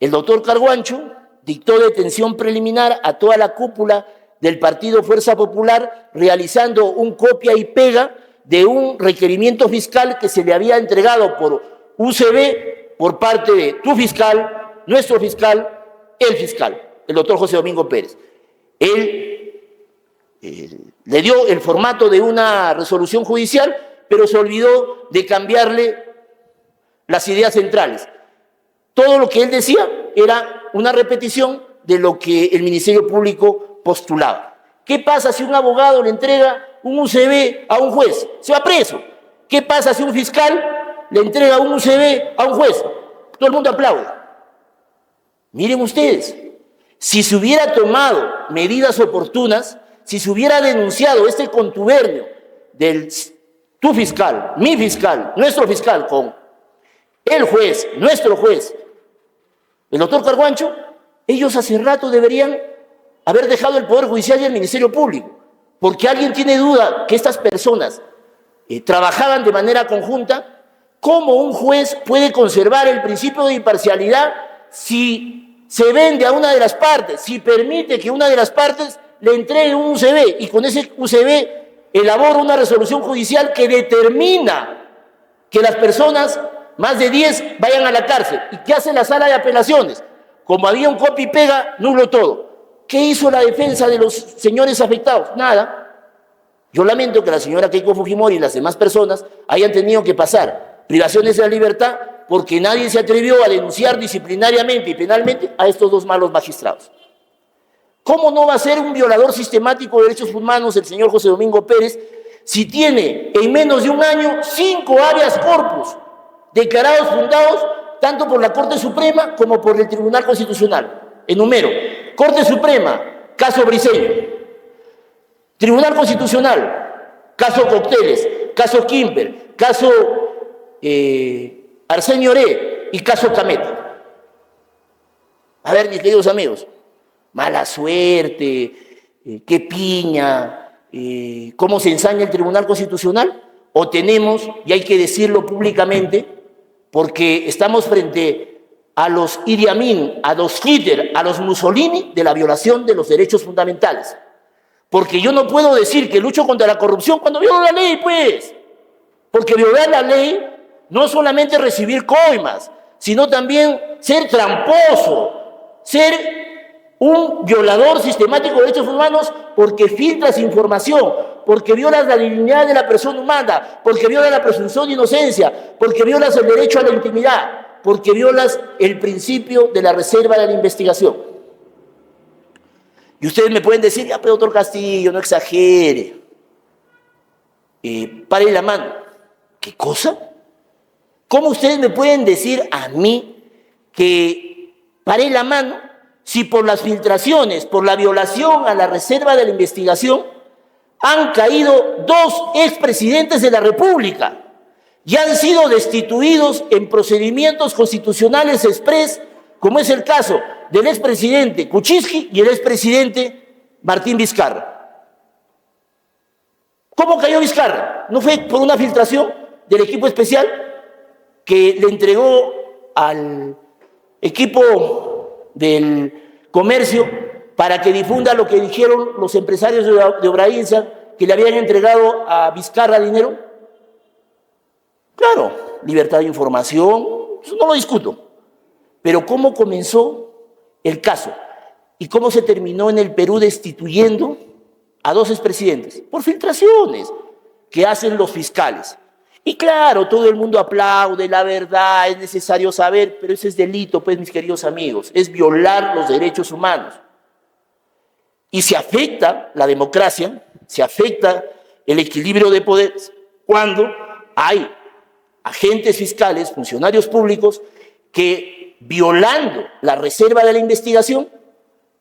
F: El doctor Carguancho dictó detención preliminar a toda la cúpula del Partido Fuerza Popular, realizando un copia y pega de un requerimiento fiscal que se le había entregado por UCB por parte de tu fiscal, nuestro fiscal, el fiscal, el doctor José Domingo Pérez. Él le dio el formato de una resolución judicial, pero se olvidó de cambiarle las ideas centrales. Todo lo que él decía era una repetición de lo que el Ministerio Público postulaba. ¿Qué pasa si un abogado le entrega un UCB a un juez? Se va preso. ¿Qué pasa si un fiscal le entrega un UCB a un juez? Todo el mundo aplaude. Miren ustedes, si se hubiera tomado medidas oportunas, si se hubiera denunciado este contubernio del tu fiscal, mi fiscal, nuestro fiscal con el juez, nuestro juez, el doctor Carguancho, ellos hace rato deberían haber dejado el Poder Judicial y el Ministerio Público, porque alguien tiene duda que estas personas trabajaban de manera conjunta. ¿Cómo un juez puede conservar el principio de imparcialidad si se vende a una de las partes, si permite que una de las partes le entregue un UCB y con ese UCB elabora una resolución judicial que determina que las personas, más de 10, vayan a la cárcel? ¿Y qué hace la Sala de Apelaciones? Como había un copia y pega, nulo todo. ¿Qué hizo la defensa de los señores afectados? Nada. Yo lamento que la señora Keiko Fujimori y las demás personas hayan tenido que pasar privaciones de la libertad porque nadie se atrevió a denunciar disciplinariamente y penalmente a estos dos malos magistrados. ¿Cómo no va a ser un violador sistemático de derechos humanos el señor José Domingo Pérez si tiene en menos de un año 5 habeas corpus declarados fundados tanto por la Corte Suprema como por el Tribunal Constitucional? Enumero: Corte Suprema, caso Briceño; Tribunal Constitucional, caso Cócteles, caso Kimper, caso Arsenio Oré y caso Cameta. A ver, mis queridos amigos, mala suerte, qué piña, cómo se ensaña el Tribunal Constitucional, o tenemos, y hay que decirlo públicamente, porque estamos frente a los Idi Amin, a los Hitler, a los Mussolini de la violación de los derechos fundamentales. Porque yo no puedo decir que lucho contra la corrupción cuando violo la ley, pues. Porque violar la ley no es solamente recibir coimas, sino también ser tramposo, ser un violador sistemático de derechos humanos porque filtras información, porque violas la dignidad de la persona humana, porque violas la presunción de inocencia, porque violas el derecho a la intimidad, porque violas el principio de la reserva de la investigación. Y ustedes me pueden decir, ya, pero doctor Castillo, no exagere. Pare la mano. ¿Qué cosa? ¿Cómo ustedes me pueden decir a mí que pare la mano si por las filtraciones, por la violación a la reserva de la investigación, han caído 2 expresidentes de la República y han sido destituidos en procedimientos constitucionales express, como es el caso del expresidente Kuczynski y el expresidente Martín Vizcarra? ¿Cómo cayó Vizcarra? ¿No fue por una filtración del equipo especial que le entregó al equipo del comercio para que difunda lo que dijeron los empresarios de Obrainsa, que le habían entregado a Vizcarra dinero? Claro, libertad de información, eso no lo discuto. Pero ¿cómo comenzó el caso? ¿Y cómo se terminó en el Perú destituyendo a 2 expresidentes? Por filtraciones que hacen los fiscales. Y claro, todo el mundo aplaude, la verdad, es necesario saber, pero ese es delito, pues, mis queridos amigos, es violar los derechos humanos. Y se afecta la democracia, se afecta el equilibrio de poderes cuando hay agentes fiscales, funcionarios públicos, que violando la reserva de la investigación,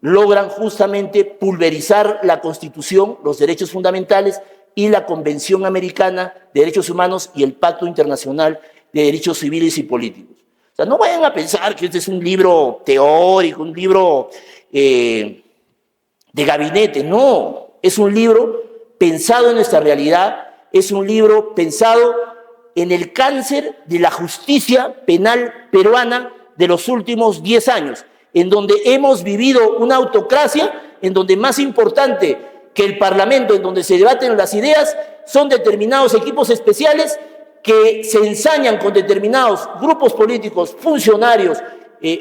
F: logran justamente pulverizar la Constitución, los derechos fundamentales y la Convención Americana de Derechos Humanos y el Pacto Internacional de Derechos Civiles y Políticos. O sea, no vayan a pensar que este es un libro teórico, un libro de gabinete. No, es un libro pensado en nuestra realidad, es un libro pensado en el cáncer de la justicia penal peruana de los últimos 10 años, en donde hemos vivido una autocracia, en donde más importante que el Parlamento, en donde se debaten las ideas, son determinados equipos especiales que se ensañan con determinados grupos políticos, funcionarios,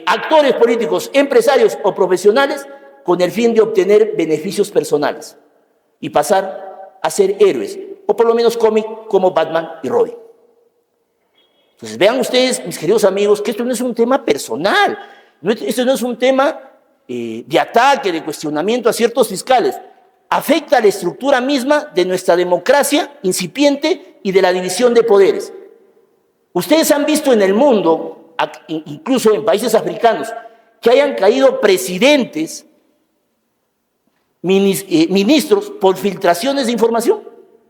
F: actores políticos, empresarios o profesionales, con el fin de obtener beneficios personales y pasar a ser héroes, o por lo menos cómic como Batman y Robin. Entonces vean ustedes, mis queridos amigos, que esto no es un tema personal, esto no es un tema de ataque, de cuestionamiento a ciertos fiscales. Afecta a la estructura misma de nuestra democracia incipiente y de la división de poderes. Ustedes han visto en el mundo, incluso en países africanos, que hayan caído presidentes, ministros por filtraciones de información.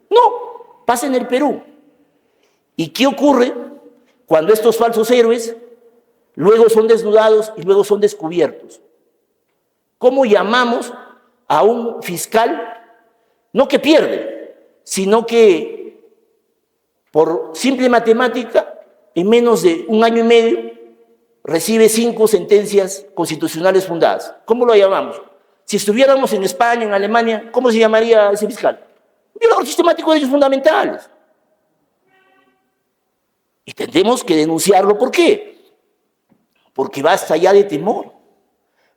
F: No, pasa en el Perú. ¿Y qué ocurre cuando estos falsos héroes luego son desnudados y luego son descubiertos? ¿Cómo llamamos a un fiscal, no que pierde, sino que por simple matemática, en menos de 1 año y medio, recibe 5 sentencias constitucionales fundadas? ¿Cómo lo llamamos? Si estuviéramos en España, en Alemania, ¿cómo se llamaría ese fiscal? Violador sistemático de derechos fundamentales. Y tendremos que denunciarlo. ¿Por qué? Porque basta ya de temor,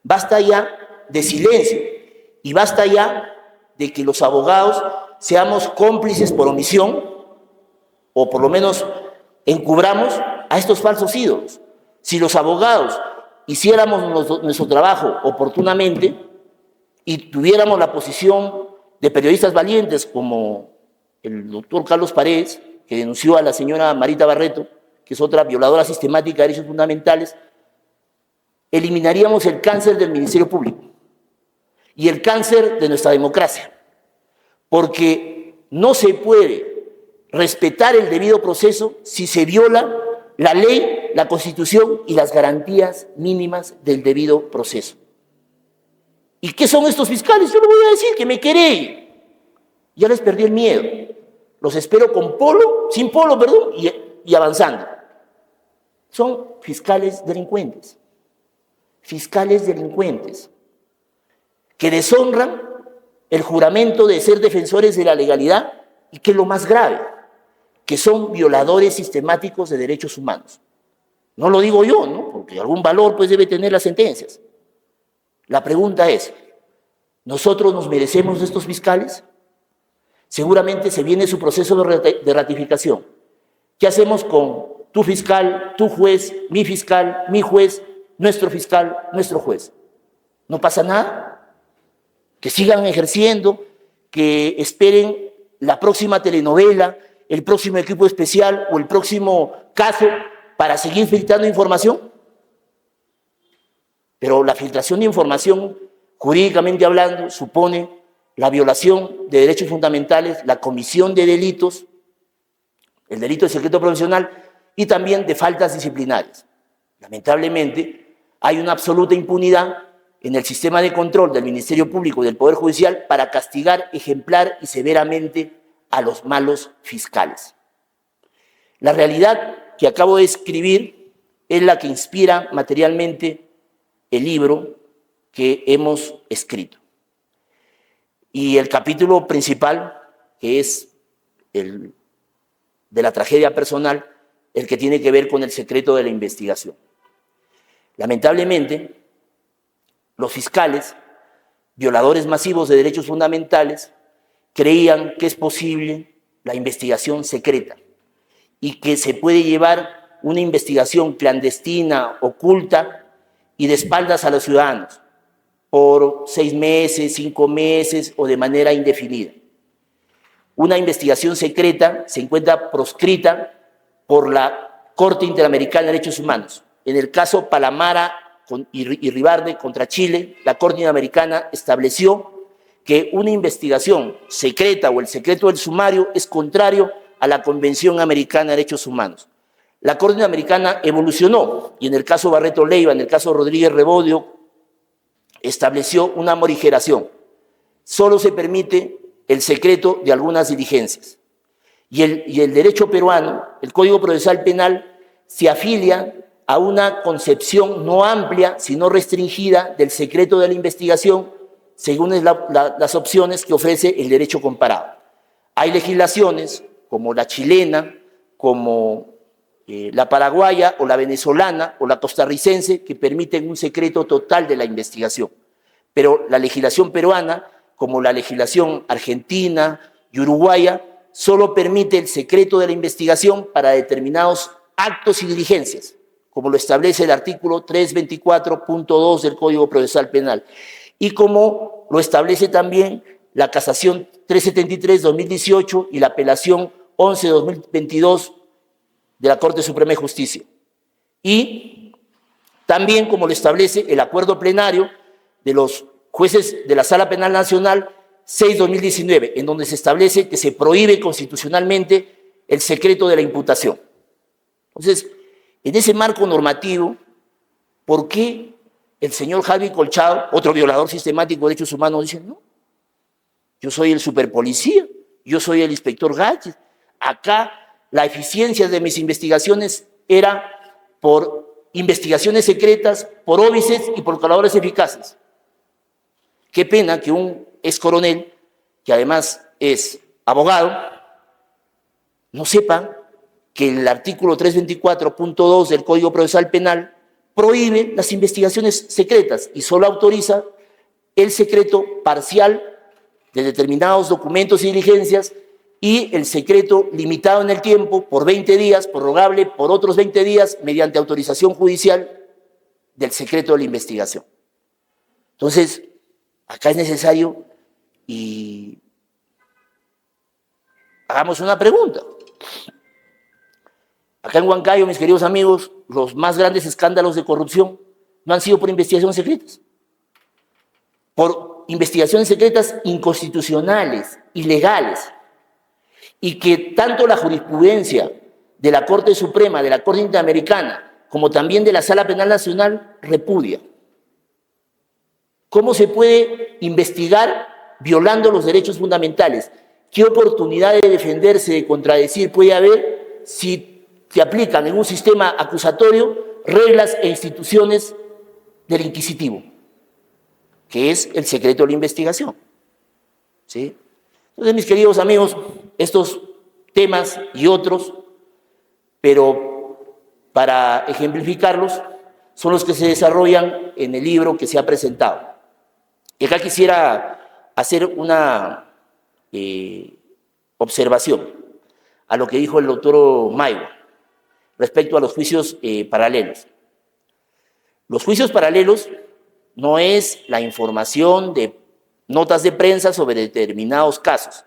F: basta ya de silencio y basta ya de que los abogados seamos cómplices por omisión o por lo menos encubramos a estos falsos ídolos. Si los abogados hiciéramos nuestro trabajo oportunamente y tuviéramos la posición de periodistas valientes como el doctor Carlos Paredes, que denunció a la señora Marita Barreto, que es otra violadora sistemática de derechos fundamentales, eliminaríamos el cáncer del Ministerio Público y el cáncer de nuestra democracia, porque no se puede respetar el debido proceso si se viola la ley, la Constitución y las garantías mínimas del debido proceso. ¿Y qué son estos fiscales? Yo le voy a decir que me querellen. Ya les perdí el miedo. Los espero con polo, sin polo, perdón, y avanzando. Son fiscales delincuentes. Fiscales delincuentes que deshonran el juramento de ser defensores de la legalidad y que es lo más grave, que son violadores sistemáticos de derechos humanos. No lo digo yo, ¿no? Porque algún valor pues debe tener las sentencias. La pregunta es, ¿nosotros nos merecemos de estos fiscales? Seguramente se viene su proceso de ratificación. ¿Qué hacemos con tu fiscal, tu juez, mi juez, nuestro fiscal, nuestro juez? ¿No pasa nada? Que sigan ejerciendo, que esperen la próxima telenovela, el próximo equipo especial o el próximo caso para seguir filtrando información. Pero la filtración de información, jurídicamente hablando, supone la violación de derechos fundamentales, la comisión de delitos, el delito de secreto profesional y también de faltas disciplinarias. Lamentablemente, hay una absoluta impunidad en el sistema de control del Ministerio Público y del Poder Judicial para castigar ejemplar y severamente a los malos fiscales. La realidad que acabo de escribir es la que inspira materialmente el libro que hemos escrito. Y el capítulo principal, que es el de la tragedia personal, el que tiene que ver con el secreto de la investigación. Lamentablemente, los fiscales, violadores masivos de derechos fundamentales, creían que es posible la investigación secreta y que se puede llevar una investigación clandestina, oculta y de espaldas a los ciudadanos por 6 meses, 5 meses o de manera indefinida. Una investigación secreta se encuentra proscrita por la Corte Interamericana de Derechos Humanos. En el caso Palamara y Ribarde contra Chile, la Corte Interamericana estableció que una investigación secreta o el secreto del sumario es contrario a la Convención Americana de Derechos Humanos. La Corte Interamericana evolucionó y en el caso Barreto Leiva, en el caso Rodríguez Rebodio, estableció una morigeración. Solo se permite el secreto de algunas diligencias. Y el derecho peruano, el Código Procesal Penal, se afilia a una concepción no amplia, sino restringida del secreto de la investigación, según las opciones que ofrece el derecho comparado. Hay legislaciones, como la chilena, como la paraguaya o la venezolana o la costarricense, que permiten un secreto total de la investigación. Pero la legislación peruana, como la legislación argentina y uruguaya, solo permite el secreto de la investigación para determinados actos y diligencias, como lo establece el artículo 324.2 del Código Procesal Penal, y como lo establece también la casación 373-2018 y la apelación 11-2022 de la Corte Suprema de Justicia. Y también como lo establece el acuerdo plenario de los jueces de la Sala Penal Nacional 6-2019, en donde se establece que se prohíbe constitucionalmente el secreto de la imputación. Entonces, en ese marco normativo, ¿por qué el señor Javi Colchado, otro violador sistemático de derechos humanos, dice, no, yo soy el superpolicía, yo soy el inspector Gadget, acá la eficiencia de mis investigaciones era por investigaciones secretas, por óbices y por colaboradores eficaces? Qué pena que un ex coronel, que además es abogado, no sepa que el artículo 324.2 del Código Procesal Penal prohíbe las investigaciones secretas y solo autoriza el secreto parcial de determinados documentos y diligencias y el secreto limitado en el tiempo por 20 días, prorrogable por otros 20 días mediante autorización judicial del secreto de la investigación. Entonces, acá es necesario y hagamos una pregunta. Acá en Huancayo, mis queridos amigos, los más grandes escándalos de corrupción no han sido por investigaciones secretas, por investigaciones secretas inconstitucionales, ilegales, y que tanto la jurisprudencia de la Corte Suprema, de la Corte Interamericana, como también de la Sala Penal Nacional repudia. ¿Cómo se puede investigar violando los derechos fundamentales? ¿Qué oportunidad de defenderse, de contradecir puede haber si se aplican en un sistema acusatorio reglas e instituciones del inquisitivo, que es el secreto de la investigación? ¿Sí? Entonces, mis queridos amigos, estos temas y otros, pero para ejemplificarlos, son los que se desarrollan en el libro que se ha presentado. Y acá quisiera hacer una observación a lo que dijo el doctor Maiwa respecto a los juicios paralelos. Los juicios paralelos no es la información de notas de prensa sobre determinados casos.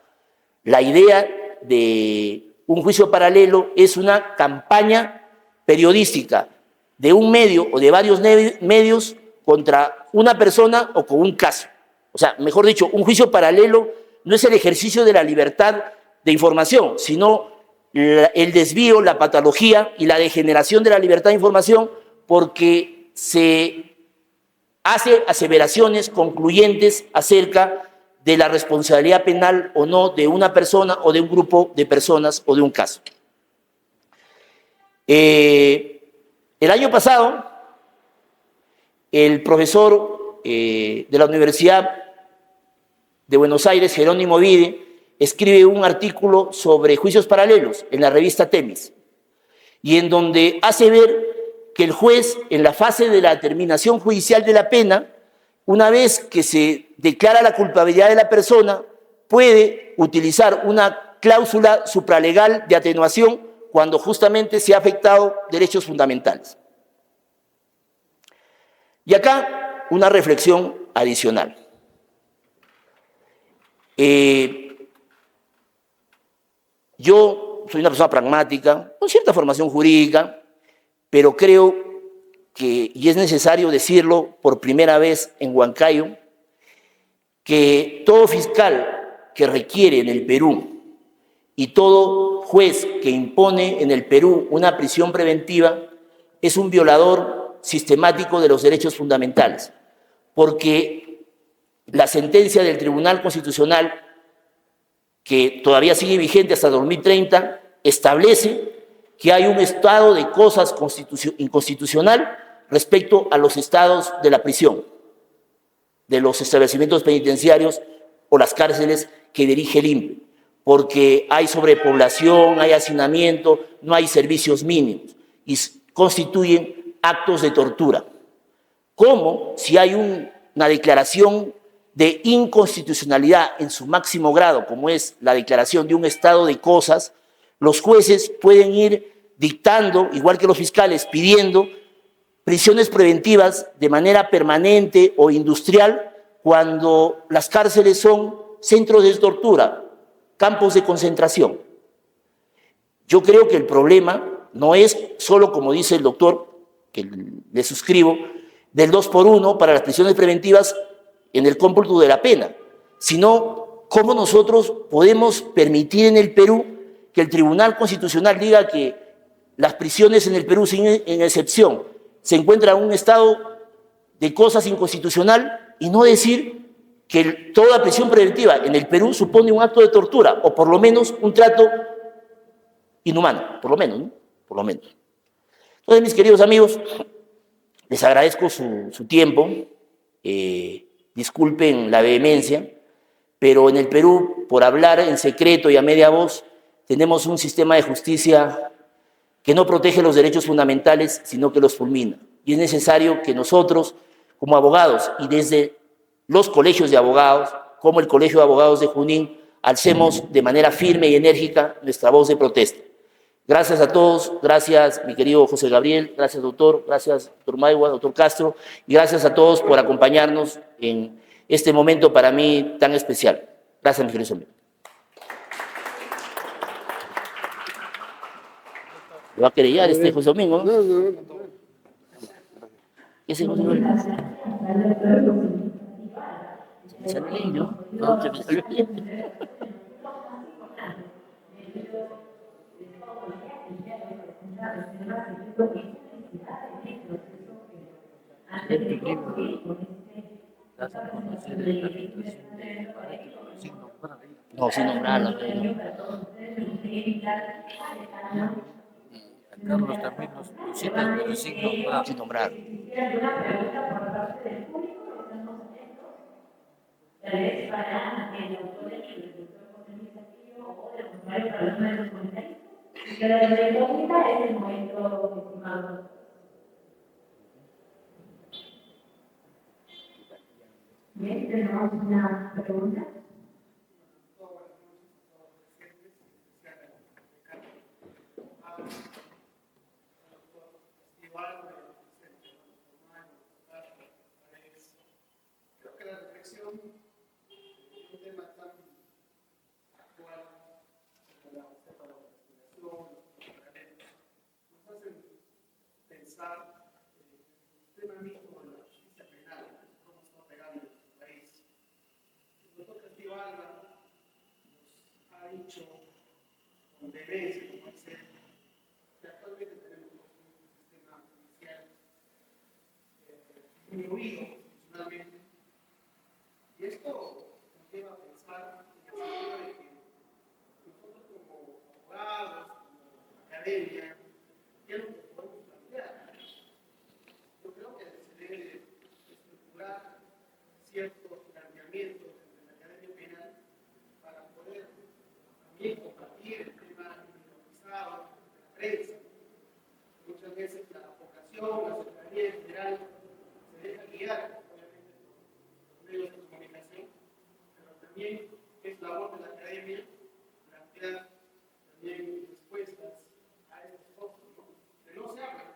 F: La idea de un juicio paralelo es una campaña periodística de un medio o de varios medios contra una persona o con un caso. O sea, mejor dicho, un juicio paralelo no es el ejercicio de la libertad de información, sino el desvío, la patología y la degeneración de la libertad de información, porque se hace aseveraciones concluyentes acerca de la responsabilidad penal o no de una persona o de un grupo de personas o de un caso. El año pasado, el profesor de la Universidad de Buenos Aires, Jerónimo Vide, escribe un artículo sobre juicios paralelos en la revista Temis, y en donde hace ver que el juez, en la fase de la determinación judicial de la pena, una vez que se declara la culpabilidad de la persona, puede utilizar una cláusula supralegal de atenuación cuando justamente se ha afectado derechos fundamentales. Y acá una reflexión adicional. Yo soy una persona pragmática, con cierta formación jurídica, pero creo que, y es necesario decirlo por primera vez en Huancayo, que todo fiscal que requiere en el Perú y todo juez que impone en el Perú una prisión preventiva es un violador sistemático de los derechos fundamentales, porque la sentencia del Tribunal Constitucional, que todavía sigue vigente hasta 2030, establece que hay un estado de cosas inconstitucional respecto a los estados de la prisión, de los establecimientos penitenciarios o las cárceles que dirige el INPE, porque hay sobrepoblación, hay hacinamiento, no hay servicios mínimos y constituyen actos de tortura. ¿Cómo, si hay una declaración de inconstitucionalidad en su máximo grado, como es la declaración de un estado de cosas, los jueces pueden ir dictando, igual que los fiscales, pidiendo prisiones preventivas de manera permanente o industrial cuando las cárceles son centros de tortura, campos de concentración? Yo creo que el problema no es solo, como dice el doctor, que le suscribo, del 2x1 para las prisiones preventivas en el cómputo de la pena, sino cómo nosotros podemos permitir en el Perú que el Tribunal Constitucional diga que las prisiones en el Perú, sin excepción, se encuentran en un estado de cosas inconstitucional, y no decir que toda prisión preventiva en el Perú supone un acto de tortura, o por lo menos un trato inhumano, por lo menos, ¿no? Por lo menos. Entonces, mis queridos amigos, les agradezco su tiempo, disculpen la vehemencia, pero en el Perú, por hablar en secreto y a media voz, tenemos un sistema de justicia que no protege los derechos fundamentales, sino que los fulmina. Y es necesario que nosotros, como abogados, y desde los colegios de abogados, como el Colegio de Abogados de Junín, alcemos de manera firme y enérgica nuestra voz de protesta. Gracias a todos, gracias mi querido José Gabriel, gracias doctor, gracias doctor Maiwa, doctor Castro, y gracias a todos por acompañarnos en este momento para mí tan especial. Gracias, mis queridos amigos. ¿Lo va a querellar este José Domingo?
D: No.
F: ¿Ese José Domingo? Se me salió, ¿no? No, se me salió. No, sin nombrarlo.
C: Y a Carlos también nos citas, pero sin nombrar.
F: Sin nombrarlo.
B: ¿Alguna pregunta por parte del público? Estamos atentos. Tal vez para el autor del doctor José Luis Castillo o del funcionario para los medios comunitarios. Pero la incógnita es el momento estimado. Bien, tenemos una pregunta.
D: Creo que la reflexión es un tema tan actual como la cepa de la investigación, nos hacen pensar el tema mismo de la justicia penal, cómo está pegando en nuestro país. El doctor Castillo Alba nos ha dicho con vehemencia, como dice, que actualmente tenemos un sistema judicial disminuido funcionalmente. Y esto nos lleva a pensar en el sentido de que nosotros como abogados, como academia, ¿qué es lo que podemos plantear? Yo creo que se debe estructurar ciertos planteamientos desde la academia penal para poder también compartir el tema individualizado de la prensa. Muchas veces la población, la ciudadanía en general, se deja guiar, obviamente, por medios de comunicación, pero también es labor de la academia plantear también respuestas a estos cosas, ¿no? Que no se hablan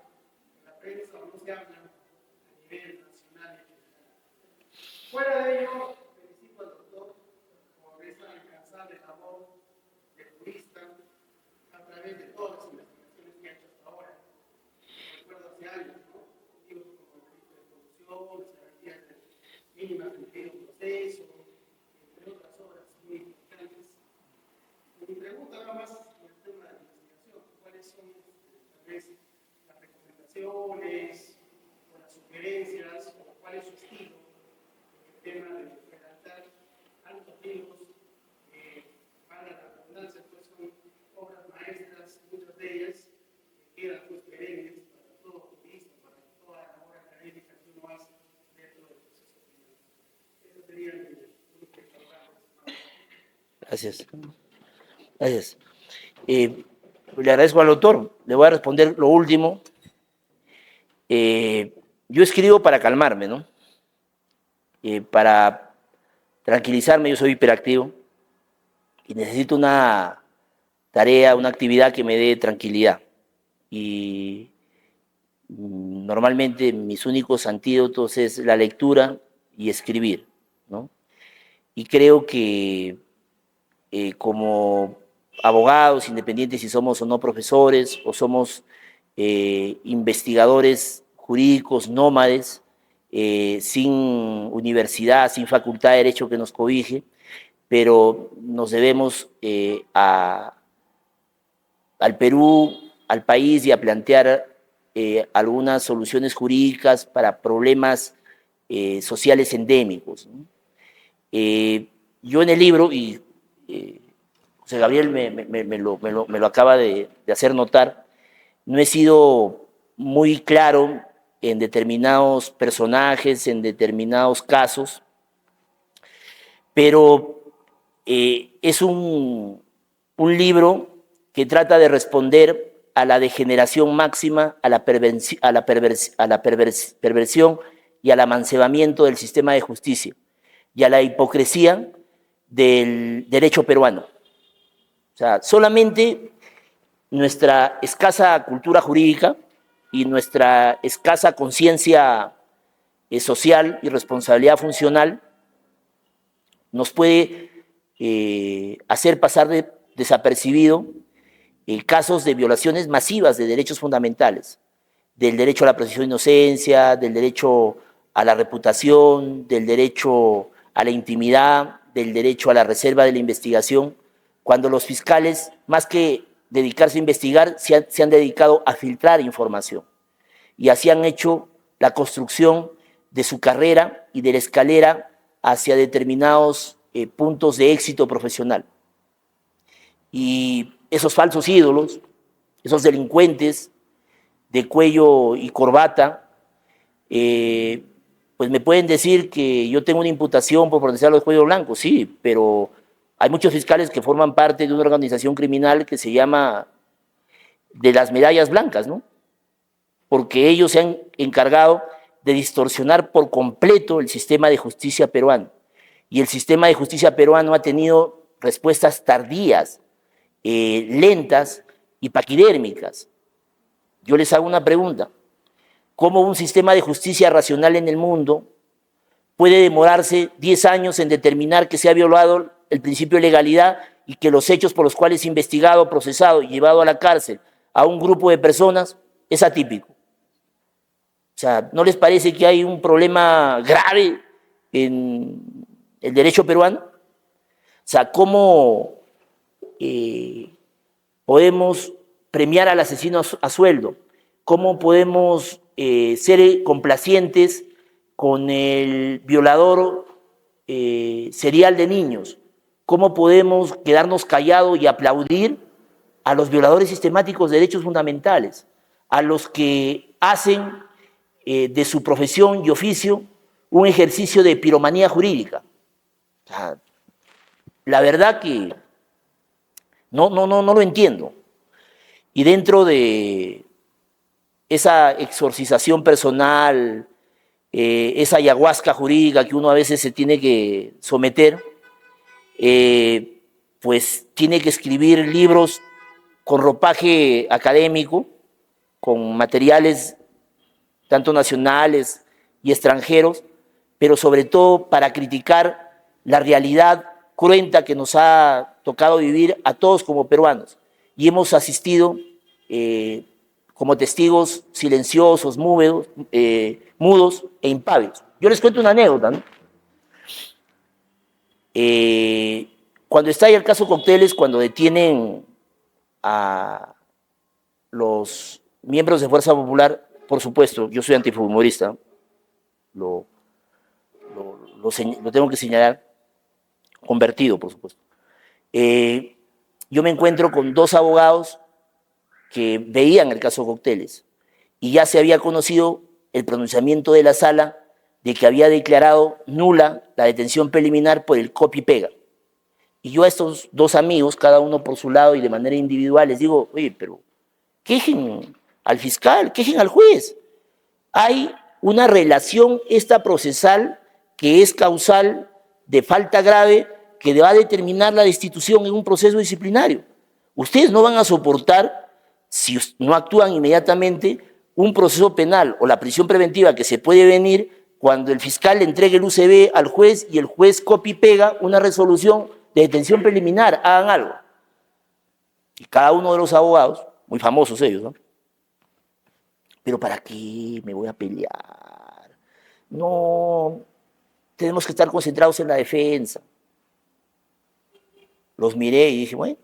D: en la prensa o no se hablan a nivel nacional y general. Fuera de ello, felicito al doctor por esa incansable labor de jurista a través de todas las investigaciones que ha hecho hasta ahora. Recuerdo hace años, ¿no? Libros como el delito de corrupción, las garantías mínimas del debido proceso, entre otras obras muy importantes. Mi pregunta va más en el tema de la investigación. ¿Cuáles son, tal vez, las recomendaciones o las sugerencias o cuál es su estilo en el tema de redactar altos libros que, para la redundancia, pues son obras maestras, muchas de ellas que quedan pues perennes para todo jurista, para toda la labor académica que uno hace dentro del proceso penal? Eso sería mi único interrogante.
F: Gracias. Gracias. Le agradezco al doctor. Le voy a responder lo último. Yo escribo para calmarme, ¿no? Para tranquilizarme. Yo soy hiperactivo y necesito una tarea, una actividad que me dé tranquilidad. Y normalmente mis únicos antídotos es la lectura y escribir, ¿no? Y creo que como abogados, independientes si somos o no profesores, o somos investigadores jurídicos nómades, sin universidad, sin facultad de derecho que nos cobije, pero nos debemos al Perú, al país, y a plantear algunas soluciones jurídicas para problemas sociales endémicos, ¿no? Yo en el libro, y José Gabriel me lo acaba de hacer notar, no he sido muy claro en determinados personajes, en determinados casos, pero es un libro que trata de responder a la degeneración máxima, a la perversión y al amancebamiento del sistema de justicia y a la hipocresía del derecho peruano. O sea, solamente nuestra escasa cultura jurídica y nuestra escasa conciencia social y responsabilidad funcional nos puede hacer pasar desapercibido casos de violaciones masivas de derechos fundamentales, del derecho a la presunción de inocencia, del derecho a la reputación, del derecho a la intimidad, del derecho a la reserva de la investigación, cuando los fiscales, más que dedicarse a investigar, se han dedicado a filtrar información. Y así han hecho la construcción de su carrera y de la escalera hacia determinados puntos de éxito profesional. Y esos falsos ídolos, esos delincuentes de cuello y corbata, pues me pueden decir que yo tengo una imputación por proteger a los cuellos blancos, sí, pero hay muchos fiscales que forman parte de una organización criminal que se llama de las medallas blancas, ¿no? Porque ellos se han encargado de distorsionar por completo el sistema de justicia peruano. Y el sistema de justicia peruano ha tenido respuestas tardías, lentas y paquidérmicas. Yo les hago una pregunta. ¿Cómo un sistema de justicia racional en el mundo puede demorarse 10 años en determinar que se ha violado el principio de legalidad y que los hechos por los cuales investigado, procesado y llevado a la cárcel a un grupo de personas es atípico? O sea, ¿no les parece que hay un problema grave en el derecho peruano? O sea, ¿cómo podemos premiar al asesino a sueldo? ¿Cómo podemos ser complacientes con el violador serial de niños? ¿Cómo podemos quedarnos callados y aplaudir a los violadores sistemáticos de derechos fundamentales, a los que hacen de su profesión y oficio un ejercicio de piromanía jurídica? O sea, la verdad que no lo entiendo. Y dentro de esa exorcización personal, esa ayahuasca jurídica que uno a veces se tiene que someter, pues tiene que escribir libros con ropaje académico, con materiales tanto nacionales y extranjeros, pero sobre todo para criticar la realidad cruenta que nos ha tocado vivir a todos como peruanos. Y hemos asistido como testigos silenciosos, mudos e impávidos. Yo les cuento una anécdota, ¿no? Cuando estalla el caso Cocteles, cuando detienen a los miembros de Fuerza Popular, por supuesto, yo soy antifujimorista, lo tengo que señalar, convertido, por supuesto. Yo me encuentro con dos abogados que veían el caso Cocteles y ya se había conocido el pronunciamiento de la sala de que había declarado nula la detención preliminar por el copia y pega. Y yo a estos dos amigos, cada uno por su lado y de manera individual, les digo, oye, pero quejen al fiscal, quejen al juez. Hay una relación procesal que es causal de falta grave que va a determinar la destitución en un proceso disciplinario. Ustedes no van a soportar, si no actúan inmediatamente, un proceso penal o la prisión preventiva que se puede venir cuando el fiscal le entregue el UCB al juez y el juez copia y pega una resolución de detención preliminar. Hagan algo. Y cada uno de los abogados, muy famosos ellos, ¿no? Pero ¿para qué me voy a pelear? No, tenemos que estar concentrados en la defensa. Los miré y dije, bueno,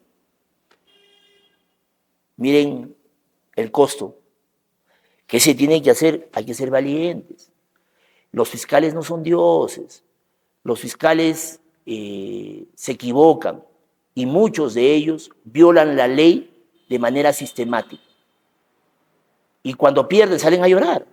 F: miren el costo. ¿Qué se tiene que hacer? Hay que ser valientes. Los fiscales no son dioses. Los fiscales se equivocan y muchos de ellos violan la ley de manera sistemática. Y cuando pierden salen a llorar.